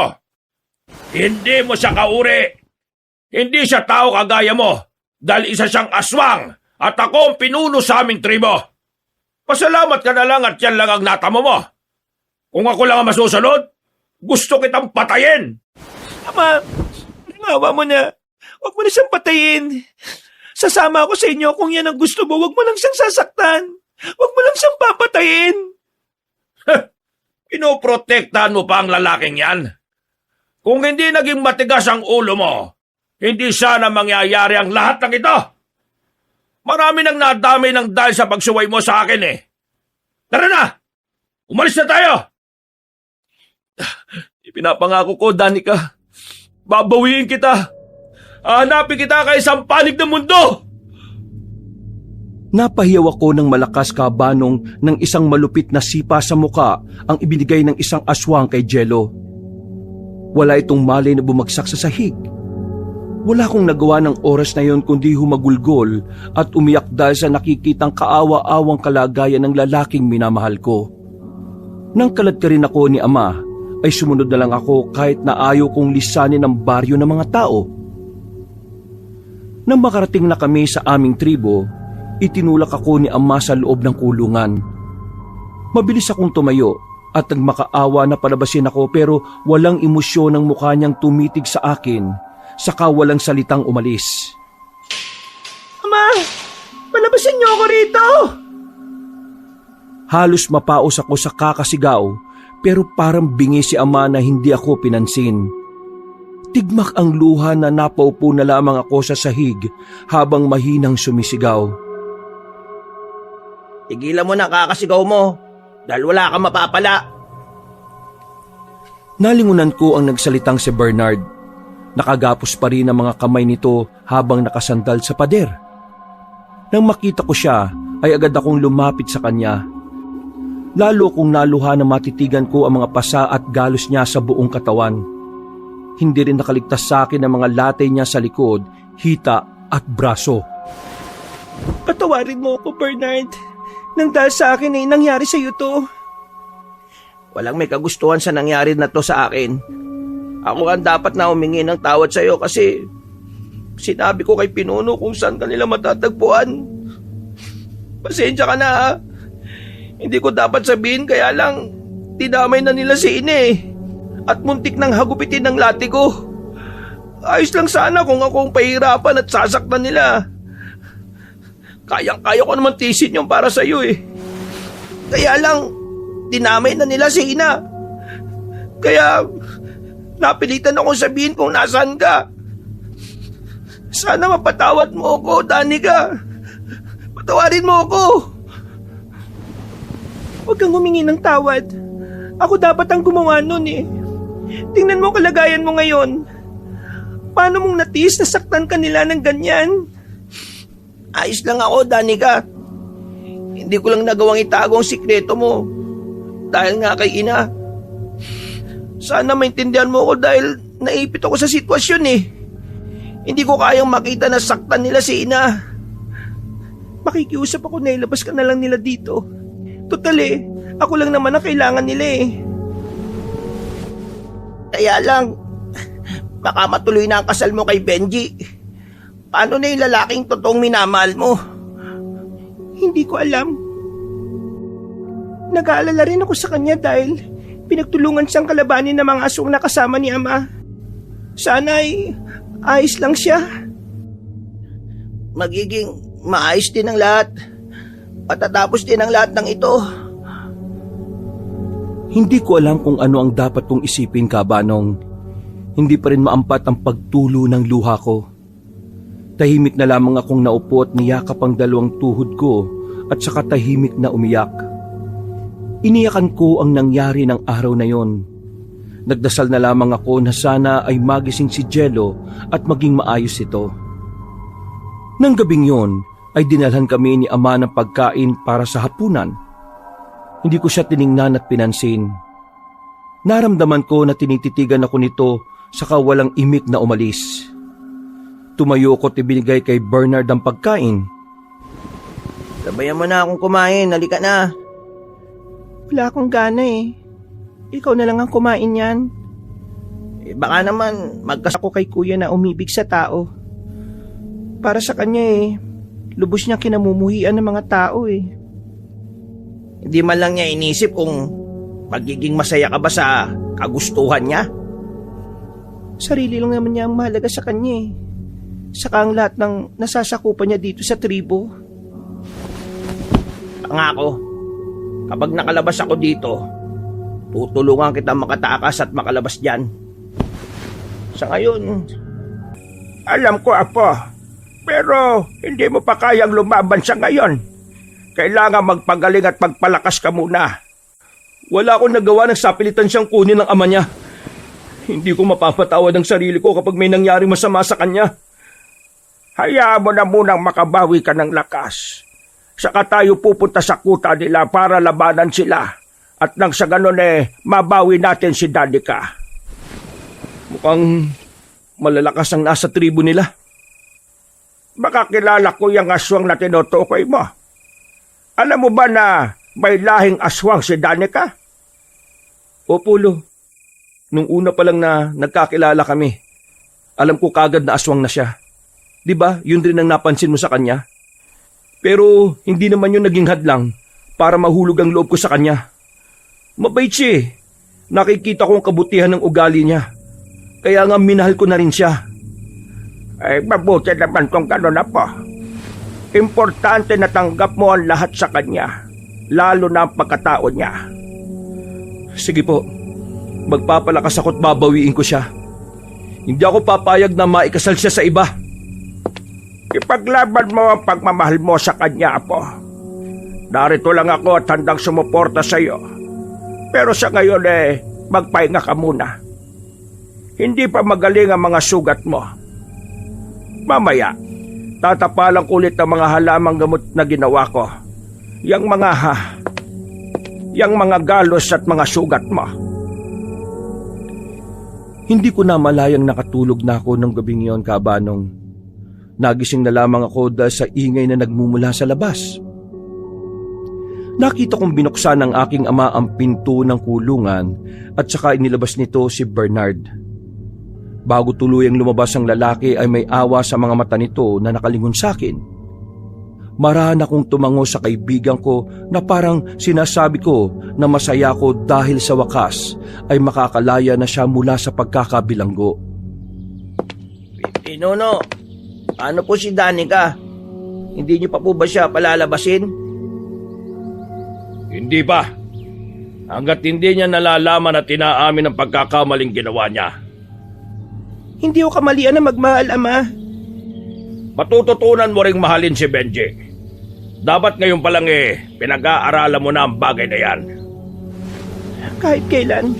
Hindi mo siya kauri. Hindi siya tao kagaya mo dahil isa siyang aswang at ako ang pinuno sa aming tribo. Pasalamat ka na lang at yan lang ang natamo mo. Kung ako lang ang masusunod, gusto kitang patayin. Ama, awa mo na. Huwag mo na siyang patayin. Sasama ako sa inyo kung yan ang gusto mo. Huwag mo lang siyang sasaktan. Huwag mo lang siyang papatayin. Pinoprotektahan mo pa ang lalaking yan. Kung hindi naging matigas ang ulo mo, hindi sana mangyayari ang lahat ng ito. Marami nang nadamay ng dahil sa pagsuway mo sa akin eh. Tara na! Umalis na tayo! Ipinapangako ko, Danica. Babawiin kita. Hahanapin kita kay isang panig ng mundo. Napahiyaw ako ng malakas kabanong ng isang malupit na sipa sa muka ang ibinigay ng isang aswang kay Jello. Wala itong malay na bumagsak sa sahig. Wala akong nagawa ng oras na yon kundi humagulgol at umiyak dahil sa nakikitang kaawa-awang kalagayan ng lalaking minamahal ko. Nang kalad ka rin ako ni Ama, ay sumunod na lang ako kahit na ayaw kong lisanin ang baryo ng mga tao. Nang makarating na kami sa aming tribo, itinulak ako ni Ama sa loob ng kulungan. Mabilis akong tumayo at nagmakaawa na palabasin ako pero walang emosyon ang mukha niyang tumitig sa akin, saka walang salitang umalis. Ama, palabasin niyo ako rito. Halos mapaos ako sa kakasigaw pero parang bingi si Ama na hindi ako pinansin. Tigmak ang luha na napaupo na lamang ako sa sahig habang mahinang sumisigaw. Tigilan mo na kakasigaw mo dahil wala kang mapapala. Nalingunan ko ang nagsalitang si Bernard. Nakagapos pa rin ang mga kamay nito habang nakasandal sa pader. Nang makita ko siya, ay agad akong lumapit sa kanya. Lalo kong naluha na matitigan ko ang mga pasa at galos niya sa buong katawan. Hindi rin nakaligtas sa akin ang mga latay niya sa likod, hita at braso. Patawarin mo ako, Bernard. Nang dahil sa akin ay nangyari sa iyo to. Walang may kagustuhan sa nangyari na to sa akin. Ako ang dapat na humingi ng tawad sa iyo kasi sinabi ko kay Pinuno kung saan kanila matatagpuan. Pasensya ka na ha. Hindi ko dapat sabihin kaya lang tinamay na nila si Ine at muntik nang hagupitin ng lati ko. Ayos lang sana kung ako ang pahirapan at sasaktan nila. Kayang-kaya ko naman tisin yung para sa iyo eh. Kaya lang, dinamay na nila si Ina. Kaya, napilitan akong sabihin kung nasaan ka. Sana mapatawad mo ako, Danica. Patawarin mo ako. Huwag kang humingi ng tawad. Ako dapat ang gumawa nun eh. Tingnan mo kalagayan mo ngayon. Paano mong natiis na saktan ka nila ng ganyan? Ayos lang ako, Danica. Hindi ko lang nagawang itago ang sikreto mo. Dahil nga kay Ina. Sana maintindihan mo ako dahil naipit ako sa sitwasyon eh. Hindi ko kayang makita na saktan nila si Ina. Makikiusap ako na ilabas ka na lang nila dito. Total eh, ako lang naman ang kailangan nila eh. Kaya lang, baka matuloy na ang kasal mo kay Benji. Paano na yung lalaking totoong minamahal mo? Hindi ko alam. Nag-aalala rin ako sa kanya dahil pinagtulungan siyang kalabanin ng mga aswang na kasama ni Ama. Sana ay ayos lang siya. Magiging maayos din ang lahat. Patatapos din ang lahat ng ito. Hindi ko alam kung ano ang dapat kong isipin, Kabanong. Hindi pa rin maampat ang pagtulo ng luha ko. Tahimik na lamang akong naupo at niyakap ang dalawang tuhod ko at saka tahimik na umiyak. Iniyakan ko ang nangyari ng araw na yon. Nagdasal na lamang ako na sana ay magising si Jello at maging maayos ito. Nang gabing yon ay dinalhan kami ni Ama ng pagkain para sa hapunan. Hindi ko siya tiningnan at pinansin. Naramdaman ko na tinititigan ako nito saka walang imik na umalis. Tumayo ko at ibinigay kay Bernard ang pagkain. Sabayan mo na akong kumain, halika na. Wala akong gana eh. ikaw na lang ang kumain yan. Baka naman magkasako kay kuya na umibig sa tao. Para sa kanya lubos niyang kinamumuhian ng mga tao Hindi man lang niya inisip kung magiging masaya ka ba sa kagustuhan niya. Sarili lang naman niya ang mahalaga sa kanya Saka ang lahat ng nasasakupan niya dito sa tribo. Pangako, kapag nakalabas ako dito, tutulungan kita makatakas at makalabas dyan. Sa ngayon, Alam ko, Apo. Pero hindi mo pa kayang lumaban sa ngayon. Kailangan magpagaling at magpalakas ka muna. Wala akong nagawa ng sapilitan siyang kunin ng ama niya. Hindi ko mapapatawad ang sarili ko kapag may nangyaring masama sa kanya. Hayaan mo na munang makabawi ka ng lakas. Saka tayo pupunta sa kuta nila para labanan sila. At nang sa ganun mabawi natin si Danica. Mukhang malalakas ang nasa tribo nila. Baka kilala ko yung aswang na tinutukoy mo. Alam mo ba na may lahing aswang si Danica? Opo, Lo. Nung una pa lang na nagkakilala kami, alam ko kagad na aswang na siya. 'Di ba? Yun rin ang napansin mo sa kanya. Pero hindi naman yun naging hadlang para mahulog ang loob ko sa kanya. Mabait siya Nakikita ko ang kabutihan ng ugali niya. Kaya nga minahal ko na rin siya. Mabuti naman kung gano'n na po. Importante na tanggap mo ang lahat sa kanya, lalo na ang pagkatao niya. Sige po, magpapalakas ako't babawiin ko siya. Hindi ako papayag na maikasal siya sa iba. Ipaglaban mo ang pagmamahal mo sa kanya, Apo. Narito lang ako at handang sumuporta sa iyo. Pero sa ngayon magpahinga ka muna. Hindi pa magaling ang mga sugat mo. Mamaya, tatapalan ko ulit ang mga halamang gamot na ginawa ko. Yang mga galos at mga sugat mo. Hindi ko na malayang nakatulog na ako ng gabing iyon, Kabanong. Nagising na lamang ako dahil sa ingay na nagmumula sa labas. Nakita kong binuksan ng aking ama ang pinto ng kulungan at saka inilabas nito si Bernard. Bago tuluyang lumabas ang lalaki ay may awa sa mga mata nito na nakalingon sa akin. Marahan akong tumango sa kaibigan ko na parang sinasabi ko na masaya ko dahil sa wakas ay makakalaya na siya mula sa pagkakabilanggo. Pinuno, ano po si Danica? Hindi niyo pa po ba siya palalabasin? Hindi pa. Hanggat hindi niya nalalaman at tinaamin ang pagkakamaling ginawa niya. Hindi ko kamalian na magmahal, Ama. Matututunan mo ring mahalin si Benji. Dapat ngayon pa lang pinag-aaralan mo na ang bagay na yan. Kahit kailan,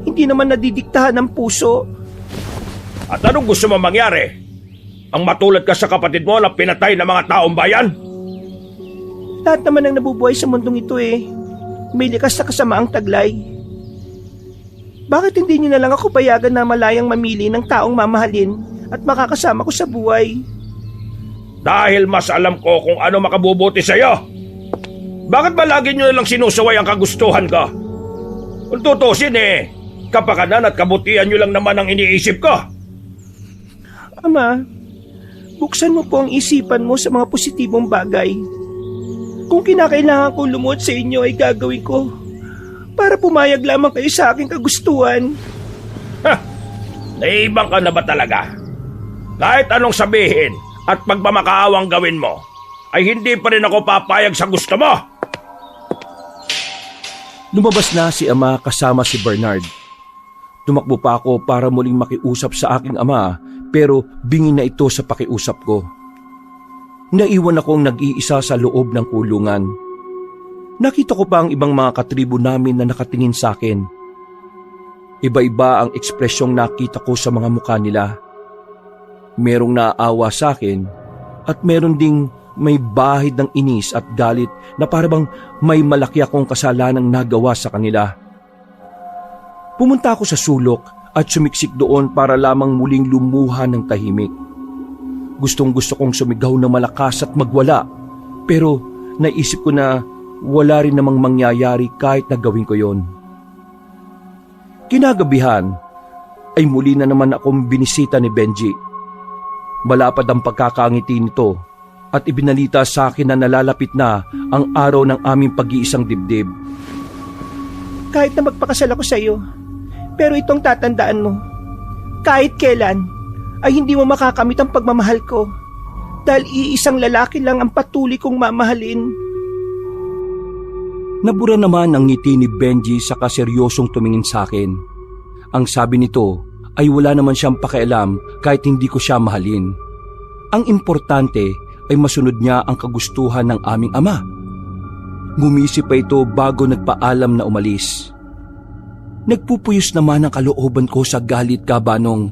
hindi naman nadidiktahan ng puso. At anong gusto mo mangyari? Ang matulad ka sa kapatid mo na pinatay ng mga taong bayan? Lahat naman ang nabubuhay sa mundong ito may likas na kasamaang taglay. Bakit hindi niyo na lang ako payagan na malayang mamili ng taong mamahalin at makakasama ko sa buhay? Dahil mas alam ko kung ano makabubuti sa'yo. Bakit ba lagi niyo na lang sinusaway ang kagustuhan ko? Kung tutusin kapakanan at kabutihan niyo lang naman ang iniisip ko. Ama, buksan mo po ang isipan mo sa mga positibong bagay. Kung kinakailangan ko lumuhod sa inyo ay gagawin ko para pumayag lamang kayo sa aking kagustuhan. Naibang ka na ba talaga? Kahit anong sabihin at pagmamakaawang gawin mo, ay hindi pa rin ako papayag sa gusto mo. Lumabas na si ama kasama si Bernard. Tumakbo pa ako para muling makiusap sa aking ama pero bingi na ito sa pakiusap ko. Naiwan akong nag-iisa sa loob ng kulungan. Nakita ko pa ang ibang mga katribo namin na nakatingin sa akin. Iba-iba ang ekspresyong nakita ko sa mga mukha nila. Merong naaawa sa akin at meron ding may bahid ng inis at galit na parang may malaki akong kasalanang nagawa sa kanila. Pumunta ako sa sulok at sumiksik doon para lamang muling lumuha ng tahimik. Gustong-gusto kong sumigaw na malakas at magwala, pero naisip ko na wala rin namang mangyayari kahit na gawin ko yon. Kinagabihan ay muli na naman akong binisita ni Benji. Malapad ang pagkakangiti nito at ibinalita sa akin na nalalapit na ang araw ng aming pag-iisang dibdib. Kahit na magpakasal ako sa iyo, pero itong tatandaan mo, kahit kailan ay hindi mo makakamit ang pagmamahal ko dahil iisang lalaki lang ang patuloy kong mamahalin. Nabura naman ang ngiti ni Benji sa kaseryosong tumingin sa akin. Ang sabi nito ay wala naman siyang pakialam kahit hindi ko siya mahalin. Ang importante ay masunod niya ang kagustuhan ng aming ama. Ngumisip pa ito bago nagpaalam na umalis. Nagpupuyos naman ang kalooban ko sa galit, Kabanong.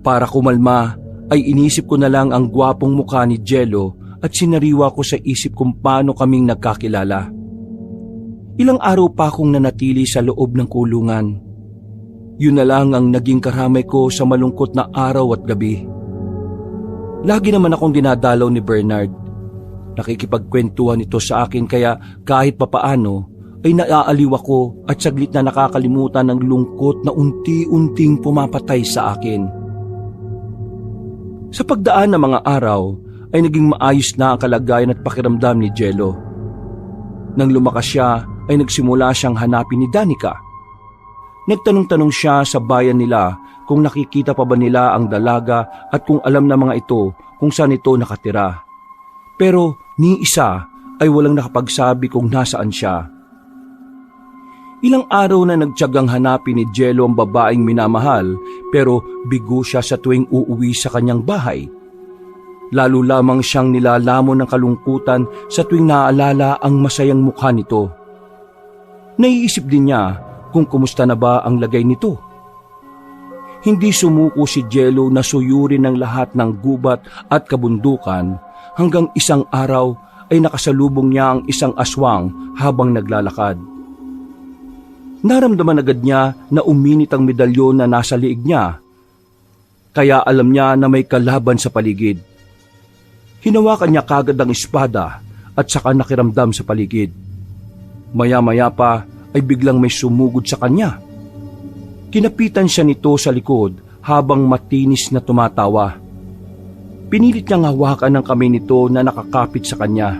Para kumalma ay inisip ko na lang ang gwapong mukha ni Jello at sinariwa ko sa isip kung paano kaming nagkakilala. Ilang araw pa akong nanatili sa loob ng kulungan. Yun na lang ang naging karamay ko sa malungkot na araw at gabi. Lagi naman akong dinadalaw ni Bernard. Nakikipagkwentuhan ito sa akin kaya kahit papaano ay naaaliw ako at saglit na nakakalimutan ng lungkot na unti-unting pumapatay sa akin. Sa pagdaan ng mga araw ay naging maayos na ang kalagayan at pakiramdam ni Jello. Nang lumakas siya ay nagsimula siyang hanapin ni Danica. Nagtanong-tanong siya sa bayan nila kung nakikita pa ba nila ang dalaga at kung alam na mga ito kung saan ito nakatira. Pero ni isa ay walang nakapagsabi kung nasaan siya. Ilang araw na nagtiyagang hanapin ni Jello ang babaeng minamahal pero bigo siya sa tuwing uuwi sa kanyang bahay. Lalo lamang siyang nilalamon ng kalungkutan sa tuwing naaalala ang masayang mukha nito. Naiisip din niya kung kumusta na ba ang lagay nito. Hindi sumuko si Jello na suyurin ng lahat ng gubat at kabundukan hanggang isang araw ay nakasalubong niya ang isang aswang habang naglalakad. Naramdaman agad niya na uminit ang medalyon na nasa liig niya, kaya alam niya na may kalaban sa paligid. Hinawakan niya kagad ang espada at saka nakiramdam sa paligid. Maya-maya pa ay biglang may sumugod sa kanya. Kinapitan siya nito sa likod habang matinis na tumatawa. Pinilit niyang hawakan ang kamay nito na nakakapit sa kanya.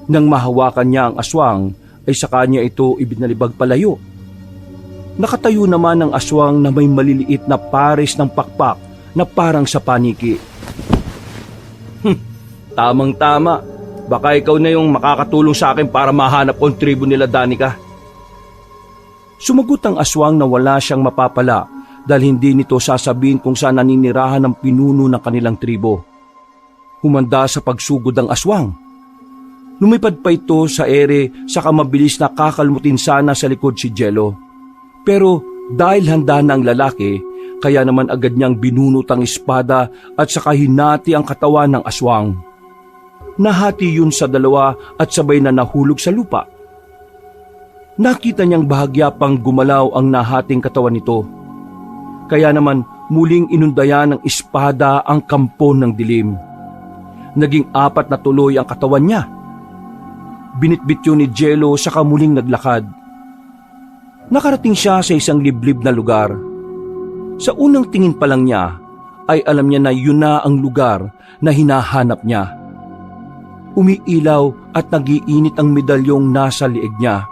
Nang mahawakan niya ang aswang, ay sa kanya ito ibinalibag palayo. Nakatayo naman ang aswang na may maliliit na pares ng pakpak na parang sa paniki. Tamang-tama, baka ikaw na yung makakatulong sa akin para mahanap ko ang tribo nila Danica. Sumagot ang aswang na wala siyang mapapala dahil hindi nito sasabihin kung saan naninirahan ang pinuno ng kanilang tribo. Humanda sa pagsugod ang aswang. Lumipad pa ito sa ere saka mabilis na kakalmutin sana sa likod si Jello. Pero dahil handa na ang lalaki, kaya naman agad niyang binunot ang espada at saka hinati ang katawan ng aswang. Nahati yun sa dalawa at sabay na nahulog sa lupa. Nakita niyang bahagya pang gumalaw ang nahating katawan nito. Kaya naman muling inundayan ng espada ang kampo ng dilim. Naging 4 na tuloy ang katawan niya. Binitbit yun ni Jello saka muling naglakad. Nakarating siya sa isang liblib na lugar. Sa unang tingin pa lang niya, ay alam niya na yun na ang lugar na hinahanap niya. Umiilaw at nagiinit ang medalyong nasa liig niya.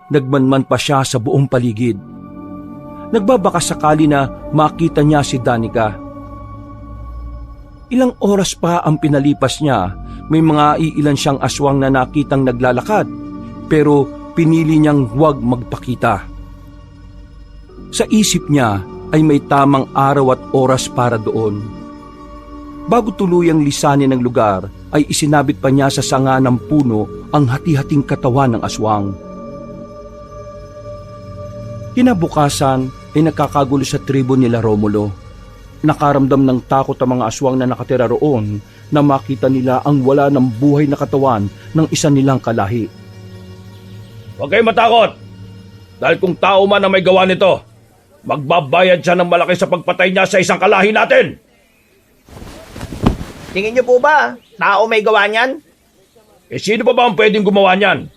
Nagmanman pa siya sa buong paligid. Nagbabaka sakali na makita niya si Danica. Ilang oras pa ang pinalipas niya, may mga iilan siyang aswang na nakitang naglalakad, pero pinili niyang huwag magpakita. Sa isip niya ay may tamang araw at oras para doon. Bago tuluyang lisanin ng lugar, ay isinabit pa niya sa sanga ng puno ang hati-hating katawan ng aswang. Kinabukasan ay nakakagulo sa tribo nila Romulo. Nakaramdam ng takot ang mga aswang na nakatira roon na makita nila ang wala ng buhay na katawan ng isa nilang kalahi. Huwag kayong matakot! Dahil kung tao man ang may gawa nito, magbabayad siya ng malaki sa pagpatay niya sa isang kalahi natin! Tingin niyo po ba, tao may gawa niyan? Sino pa ba ang pwedeng gumawa niyan?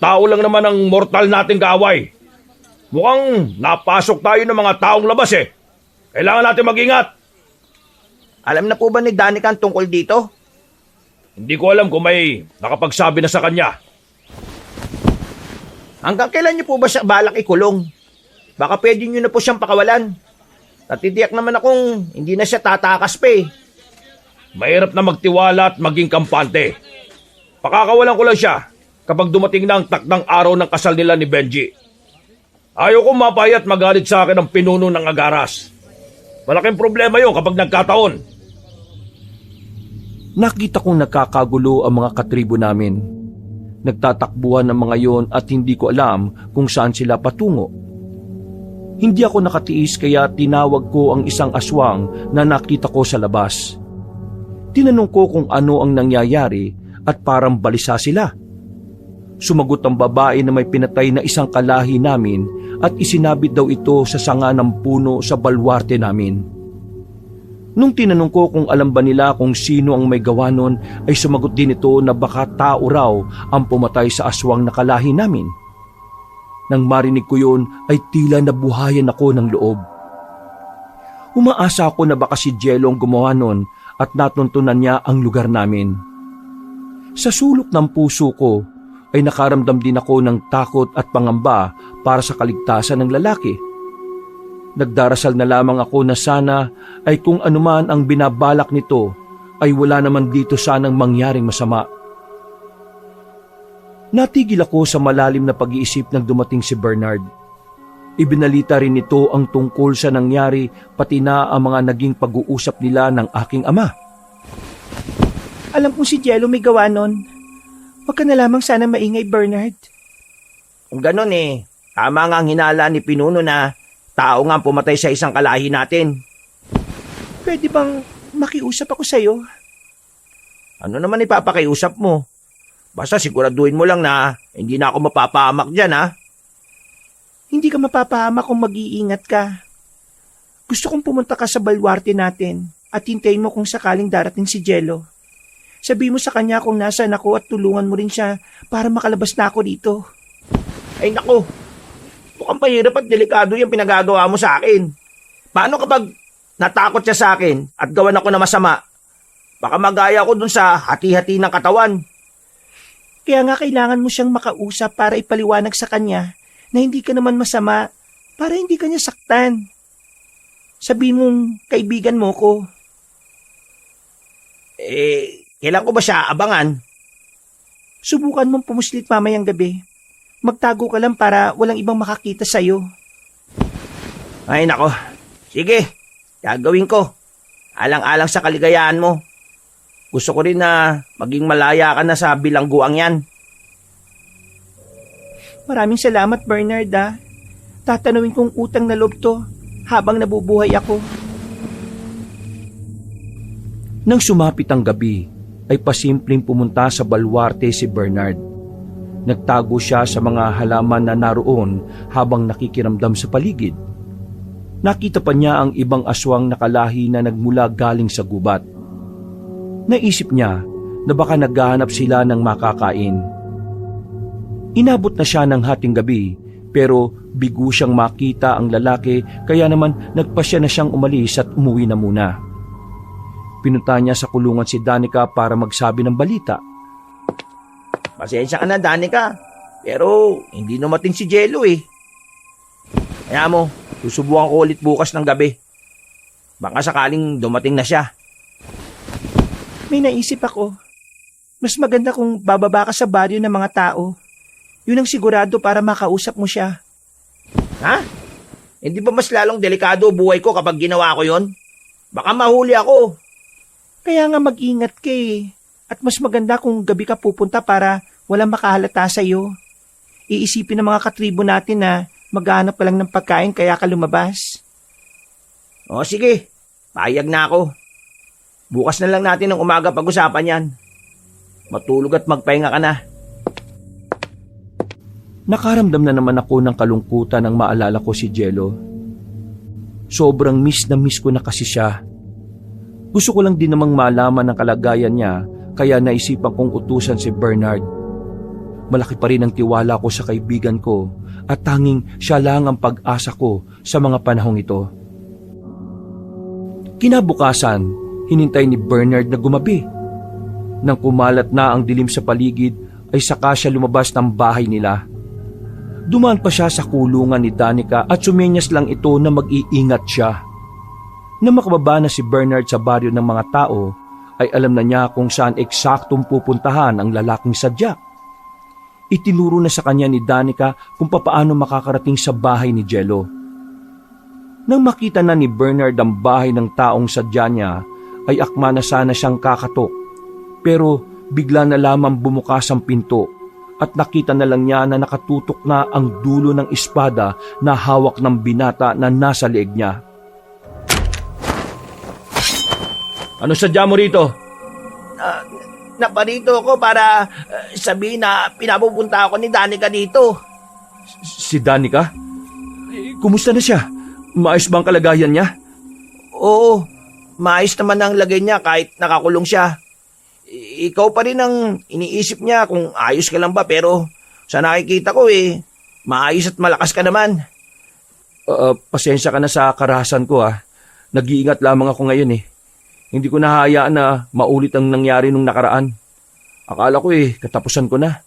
Tao lang naman ang mortal nating kaaway. Mukhang napasok tayo ng mga taong labas eh. Kailangan natin mag-ingat. Alam na po ba ni Danica ang tungkol dito? Hindi ko alam kung may nakapagsabi na sa kanya. Hanggang kailan niyo po ba siya balak ikulong? Baka pwede niyo na po siyang pakawalan. Natitiyak naman akong hindi na siya tatakas pa eh. Mahirap na magtiwala at maging kampante. Pakakawalan ko lang siya kapag dumating na ang takdang araw ng kasal nila ni Benji. Ayaw kong mapayat magalit sa akin ang pinuno ng Agaras. Malaking problema yun kapag nagkataon. Nakita kong nakakagulo ang mga katribo namin. Nagtatakbuhan ng mga yon at hindi ko alam kung saan sila patungo. Hindi ako nakatiis kaya tinawag ko ang isang aswang na nakita ko sa labas. Tinanong ko kung ano ang nangyayari at parang balisa sila. Sumagot ang babae na may pinatay na isang kalahi namin at isinabit daw ito sa sanga ng puno sa balwarte namin. Nung tinanong ko kung alam ba nila kung sino ang may gawa nun, ay sumagot din ito na baka tao raw ang pumatay sa aswang na kalahi namin. Nang marinig ko yun ay tila nabuhayan ako ng loob. Umaasa ako na baka si Jello ang gumawa nun at natuntunan niya ang lugar namin. Sa sulok ng puso ko ay nakaramdam din ako ng takot at pangamba para sa kaligtasan ng lalaki. Nagdarasal na lamang ako na sana ay kung anuman ang binabalak nito ay wala naman dito sanang mangyaring masama. Natigil ako sa malalim na pag-iisip nang dumating si Bernard. Ibinalita rin nito ang tungkol sa nangyari pati na ang mga naging pag-uusap nila ng aking ama. Alam kong si Jello may gawa nun. Huwag ka na lamang sana maingay, Bernard. Kung ganon eh, tama nga ang hinala ni Pinuno na tao nga ang pumatay sa isang kalahi natin. Pwede bang makiusap ako sa'yo? Ano naman ipapakiusap mo? Basta siguraduhin mo lang na hindi na ako mapapahamak dyan, ha? Hindi ka mapapahamak kung mag-iingat ka. Gusto kong pumunta ka sa balwarte natin at hintayin mo kung sakaling darating si Jello. Sabi mo sa kanya kung nasaan ako at tulungan mo rin siya para makalabas na ako dito. Ay naku, mukhang pahirap at delikado yung pinagagawa mo sa akin. Paano kapag natakot siya sa akin at gawan ako na masama? Baka magaya ko dun sa hati-hati ng katawan. Kaya nga kailangan mo siyang makausap para ipaliwanag sa kanya na hindi ka naman masama para hindi ka niya saktan. Sabi mong kaibigan mo ko. Kailan ko ba siya abangan? Subukan mong pumuslit mamayang gabi. Magtago ka lang para walang ibang makakita sa'yo. Ay nako, sige, gagawin ko. Alang-alang sa kaligayahan mo. Gusto ko rin na maging malaya ka na sa bilangguang yan. Maraming salamat, Bernard, ha. Tatanawin kong utang na loob to habang nabubuhay ako. Nang sumapit ang gabi, ay pasimpleng pumunta sa balwarte si Bernard. Nagtago siya sa mga halaman na naroon habang nakikiramdam sa paligid. Nakita pa niya ang ibang aswang na kalahi na nagmula galing sa gubat. Naisip niya na baka naghahanap sila ng makakain. Inabot na siya ng hating gabi pero bigo siyang makita ang lalaki kaya naman nagpasya na siyang umalis at umuwi na muna. Pinunta niya sa kulungan si Danica para magsabi ng balita. Pasensya ka na, Danica. Pero hindi dumating si Jello eh. Kaya mo, susubukan ko ulit bukas ng gabi. Baka sakaling dumating na siya. May naisip ako. Mas maganda kung bababa ka sa baryo ng mga tao. Yun ang sigurado para makausap mo siya. Ha? Hindi ba mas lalong delikado buhay ko kapag ginawa ko yon? Baka mahuli ako. Kaya nga mag-ingat ka eh. At mas maganda kung gabi ka pupunta para walang makahalata sa'yo. Iisipin ng mga katribo natin na maghanap ka lang ng pagkain kaya ka lumabas. O sige, payag na ako. Bukas na lang natin ng umaga pag-usapan yan. Matulog at magpahinga ka na. Nakaramdam na naman ako ng kalungkutan nang maalala ko si Jello. Sobrang miss na miss ko na kasi siya. Gusto ko lang din namang malaman ang kalagayan niya kaya naisipan kong utusan si Bernard. malaki pa rin ang tiwala ko sa kaibigan ko at tanging siya lang ang pag-asa ko sa mga panahong ito. Kinabukasan, hinintay ni Bernard na gumabi. Nang kumalat na ang dilim sa paligid, ay saka siya lumabas ng bahay nila. Dumaan pa siya sa kulungan ni Danica at sumenyas lang ito na mag-iingat siya. Nang makababa na si Bernard sa baryo ng mga tao, ay alam na niya kung saan eksaktong pupuntahan ang lalaking sadya. Itinuro na sa kanya ni Danica kung papaano makakarating sa bahay ni Jello. Nang makita na ni Bernard ang bahay ng taong sadya niya, ay akma na sana siyang kakatok. Pero bigla na lamang bumukas ang pinto at nakita na lang niya na nakatutok na ang dulo ng espada na hawak ng binata na nasa leeg niya. Ano sadya mo rito? Naparito ako para sabihin na pinapupunta ako ni Danica dito. Si Danica? Kumusta na siya? Maayos ba ang kalagayan niya? Oo, maayos naman ang lagay niya kahit nakakulong siya. Ikaw pa rin ang iniisip niya kung ayos ka lang ba, pero sa nakikita ko maayos at malakas ka naman. Pasensya ka na sa karahasan ko Nag-iingat lamang ako ngayon Hindi ko nahahayaan na maulit ang nangyari nung nakaraan. Akala ko katapusan ko na.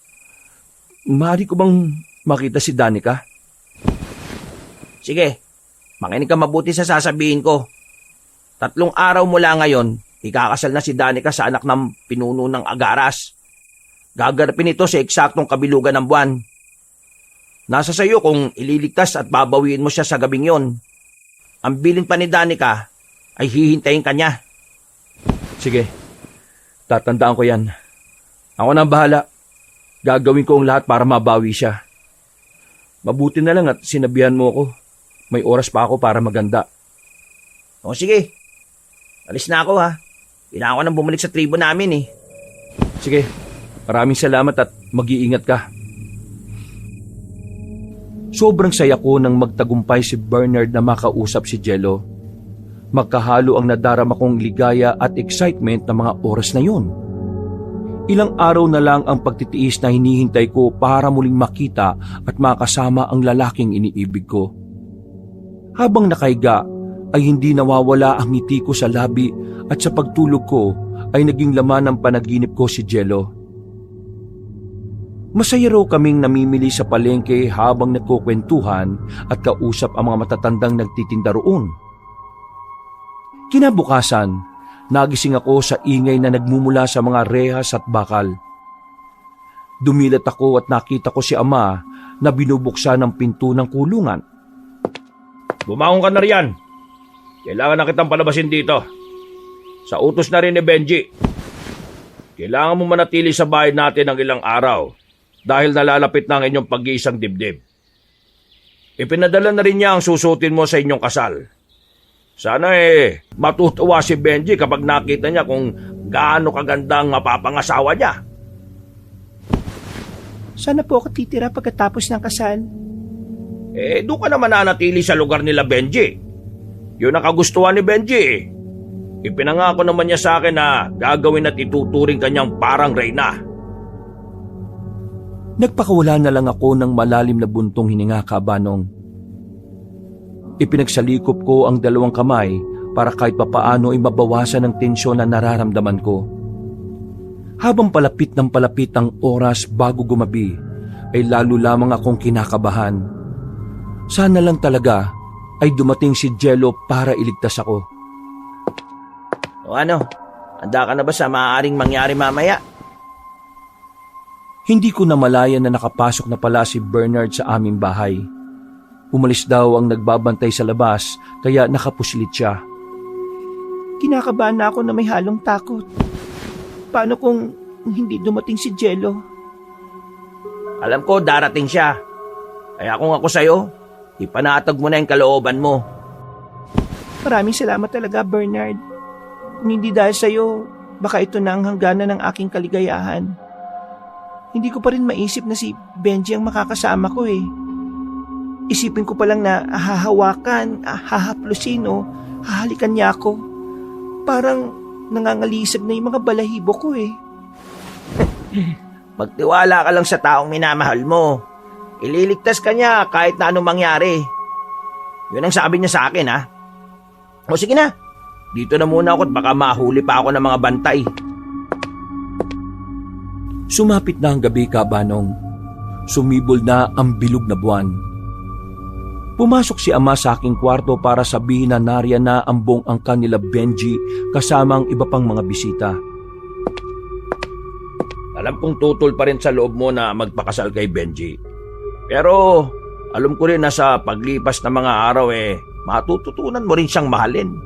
Maaari ko bang makita si Danica? Sige, makinig ka mabuti sa sasabihin ko. 3 araw mula ngayon, ikakasal na si Danica sa anak ng pinuno ng Agaras. Gagarapin ito sa eksaktong kabilugan ng buwan. Nasa sayo kung ililigtas at babawiin mo siya sa gabing yon. Ang bilin pa ni Danica ay hihintayin ka niya. Sige, tatandaan ko yan. Ako na ang bahala. Gagawin ko ang lahat para mabawi siya. Mabuti na lang at sinabihan mo ako. May oras pa ako para maganda. O sige, alis na ako Kailangan ko nang bumalik sa tribo namin Sige, maraming salamat at mag-iingat ka. Sobrang saya ko nang magtagumpay si Bernard na makausap si Jello. Magkahalo ang nadarama kong ligaya at excitement ng mga oras na yun. Ilang araw na lang ang pagtitiis na hinihintay ko para muling makita at makasama ang lalaking iniibig ko. Habang nakahiga ay hindi nawawala ang ngiti ko sa labi at sa pagtulog ko ay naging laman ng panaginip ko si Jello. Masaya raw kaming namimili sa palengke habang nagkukwentuhan at kausap ang mga matatandang nagtitinda roon. Kinabukasan, nagising ako sa ingay na nagmumula sa mga rehas at bakal. Dumilat ako at nakita ko si Ama na binubuksan ng pinto ng kulungan. Bumangon ka na riyan. Kailangan na kitang palabasin dito. Sa utos na rin ni Benji. Kailangan mo manatili sa bahay natin ng ilang araw dahil nalalapit na ang inyong pag-iisang dibdib. Ipinadala na rin niya ang susutin mo sa inyong kasal. Sana matutuwa si Benji kapag nakita niya kung gaano kaganda ang mapapangasawa niya. Sana po ako titira pagkatapos ng kasal. Doon ka naman nanatili sa lugar nila Benji. Yun ang kagustuhan ni Benji Ipinangako naman niya sa akin na gagawin at ituturing kanyang parang reyna. Nagpakawala na lang ako ng malalim na buntong hininga, Kabanong. Ipinagsalikop ko ang 2 kamay para kahit papaano ay mabawasan ang tensyon na nararamdaman ko. Habang palapit ng palapit ang oras bago gumabi, ay lalo lamang akong kinakabahan. Sana lang talaga ay dumating si Jello para iligtas ako. O ano, handa ka na ba sa maaaring mangyari mamaya? Hindi ko namalayan na nakapasok na pala si Bernard sa aming bahay. Umalis daw ang nagbabantay sa labas kaya nakapuslit siya. Kinakabahan na ako na may halong takot. Paano kung hindi dumating si Jello? Alam ko darating siya. Kaya kung ako sa'yo, ipanatag mo na yung kalooban mo. Maraming salamat talaga, Bernard. Kung hindi dahil sa'yo, baka ito na ang hangganan ng aking kaligayahan. Hindi ko pa rin maisip na si Benji ang makakasama ko Isipin ko pa lang na hahawakan, hahaplusin o hahalikan niya ako. Parang nangangalisag na yung mga balahibo ko Magtiwala ka lang sa taong minamahal mo. Ililigtas ka niya kahit na anong mangyari. Yun ang sabi niya sa akin, ha? O sige na, dito na muna ako at baka mahuli pa ako ng mga bantay. Sumapit na ang gabi, Kabanong. Sumibol na ang bilog na buwan. Pumasok si Ama sa aking kwarto para sabihin na nariyan na ang buong angkan nila Benji kasama ang iba pang mga bisita. Alam kong tutol pa rin sa loob mo na magpakasal kay Benji. Pero alam ko rin na sa paglipas ng mga araw matututunan mo rin siyang mahalin.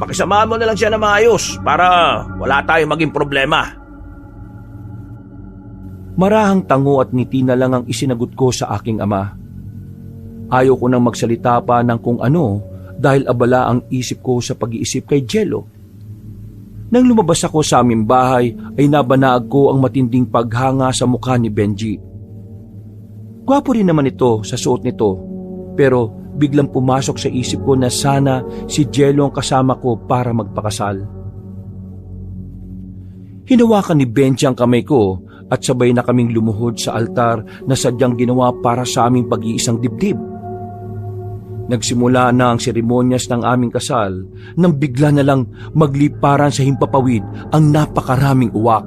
Pakisamahan mo na lang siya na maayos para wala tayong maging problema. Marahang tango at ngiti na lang ang isinagot ko sa aking ama. Ayaw ko nang magsalita pa ng kung ano dahil abala ang isip ko sa pag-iisip kay Jello. Nang lumabas ako sa aming bahay ay nabanaag ko ang matinding paghanga sa mukha ni Benji. Gwapo rin naman ito sa suot nito, pero biglang pumasok sa isip ko na sana si Jello ang kasama ko para magpakasal. Hinawakan ni Benji ang kamay ko at sabay na kaming lumuhod sa altar na sadyang ginawa para sa aming pag-iisang dibdib. Nagsimula na ang seremonyas ng aming kasal nang bigla na lang magliparan sa himpapawid ang napakaraming uwak.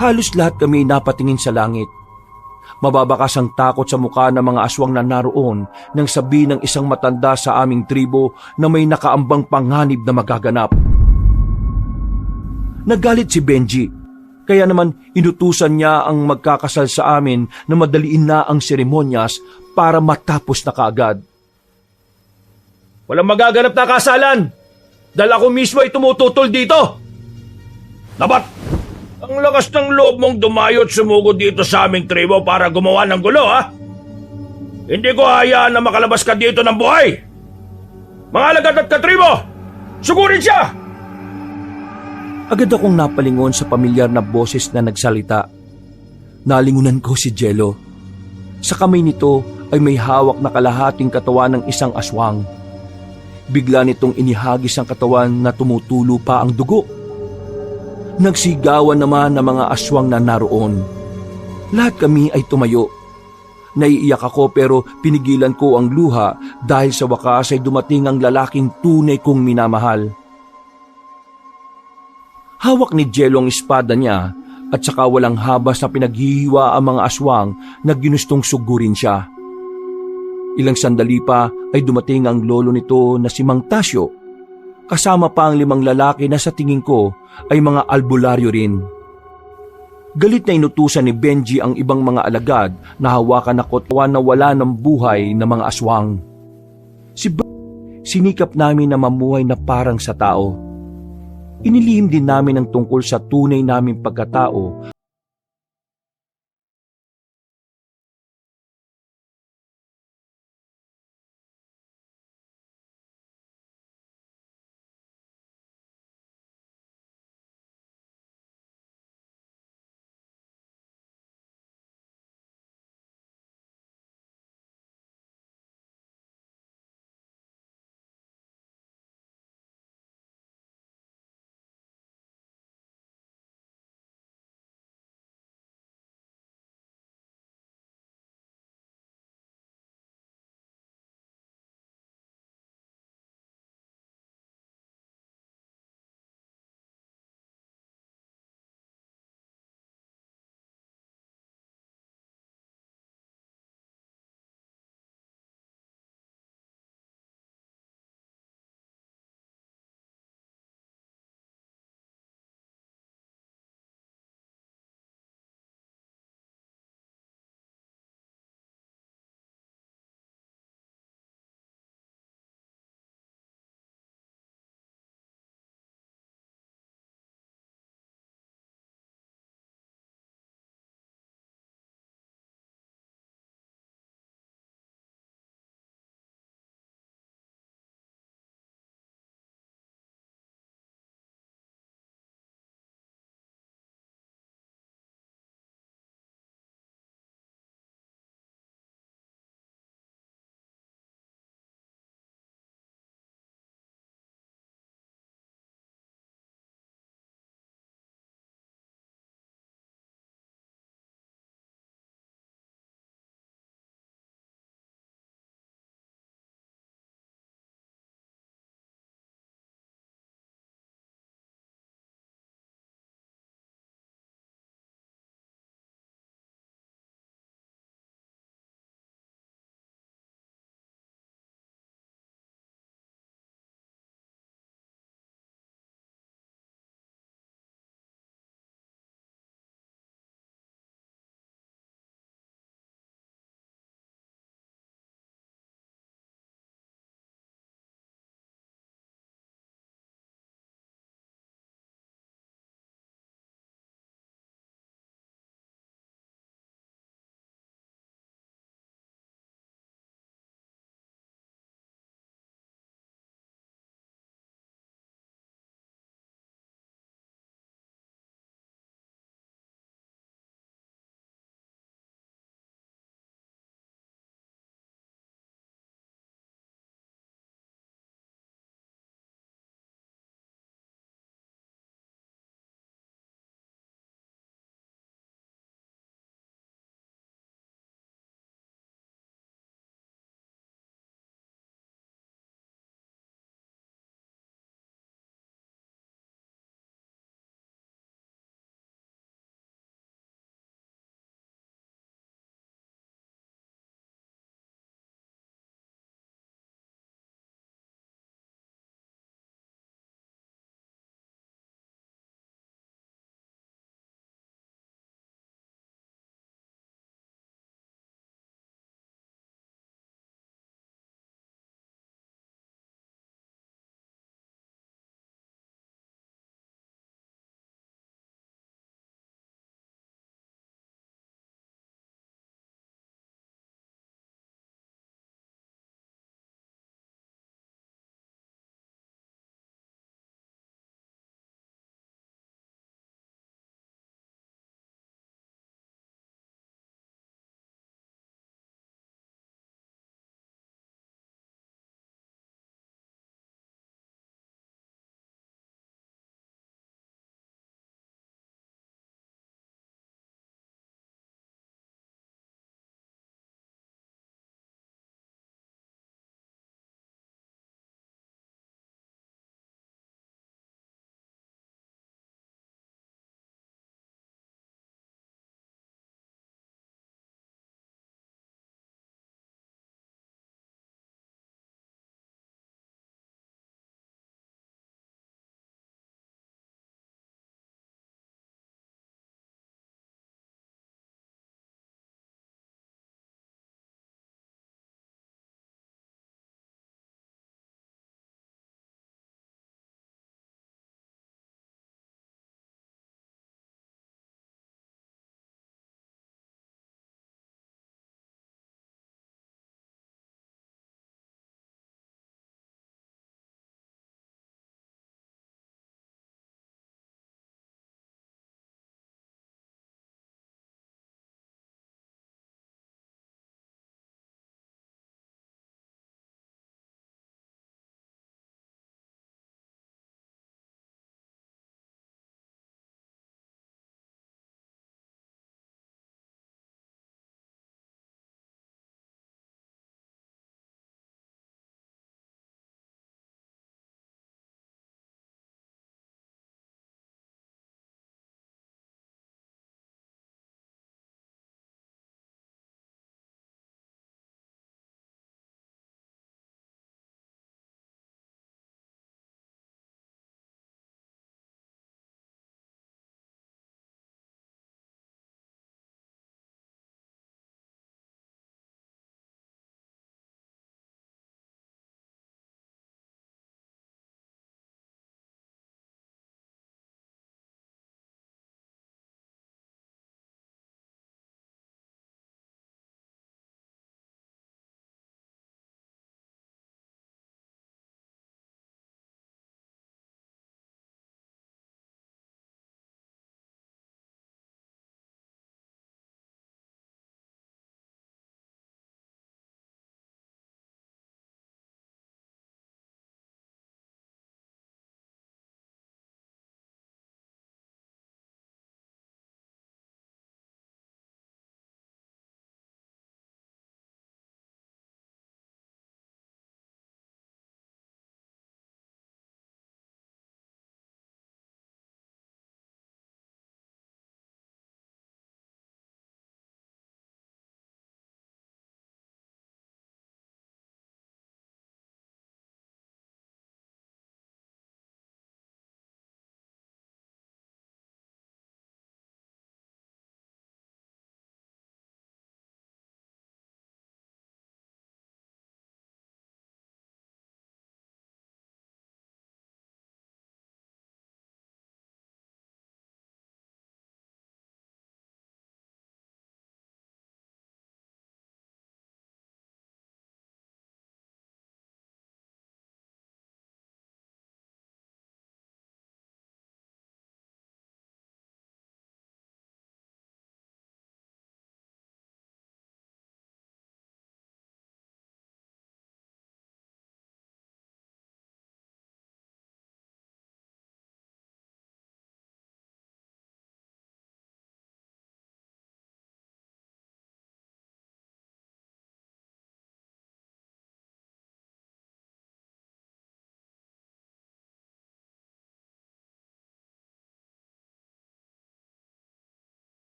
Halos lahat kami napatingin sa langit. Mababakas ang takot sa mukha ng mga aswang na naroon nang sabihin ng isang matanda sa aming tribo na may nakaambang panganib na magaganap. Nagalit si Benji, kaya naman inutusan niya ang magkakasal sa amin na madaliin na ang seremonyas para matapos na kaagad. Walang magaganap na kasalan dahil ako mismo ay tumututol dito. Dapat, ang lakas ng loob mong dumayo at sumugod dito sa aming tribo para gumawa ng gulo, ha? Hindi ko hayaan na makalabas ka dito ng buhay. Mga alagad at katribo, sugurin siya! Agad akong napalingon sa pamilyar na boses na nagsalita. Nalingunan ko si Jello. Sa kamay nito ay may hawak na kalahating katawan ng isang aswang. Bigla nitong inihagis ang katawan na tumutulo pa ang dugo. Nagsigawan naman ng mga aswang na naroon. Lahat kami ay tumayo. Naiiyak ako pero pinigilan ko ang luha dahil sa wakas ay dumating ang lalaking tunay kong minamahal. Hawak ni Jello ang espada niya at saka walang habas na pinaghihiwa ang mga aswang na ginustong sugurin siya. Ilang sandali pa ay dumating ang lolo nito na si Mang Tasyo, kasama pa ang 5 lalaki na sa tingin ko ay mga albularyo rin. Galit na inutusan ni Benji ang ibang mga alagad na hawakan ako na wala ng buhay na mga aswang. Sinikap namin na mamuhay na parang sa tao. Inilihim din namin ang tungkol sa tunay naming pagkatao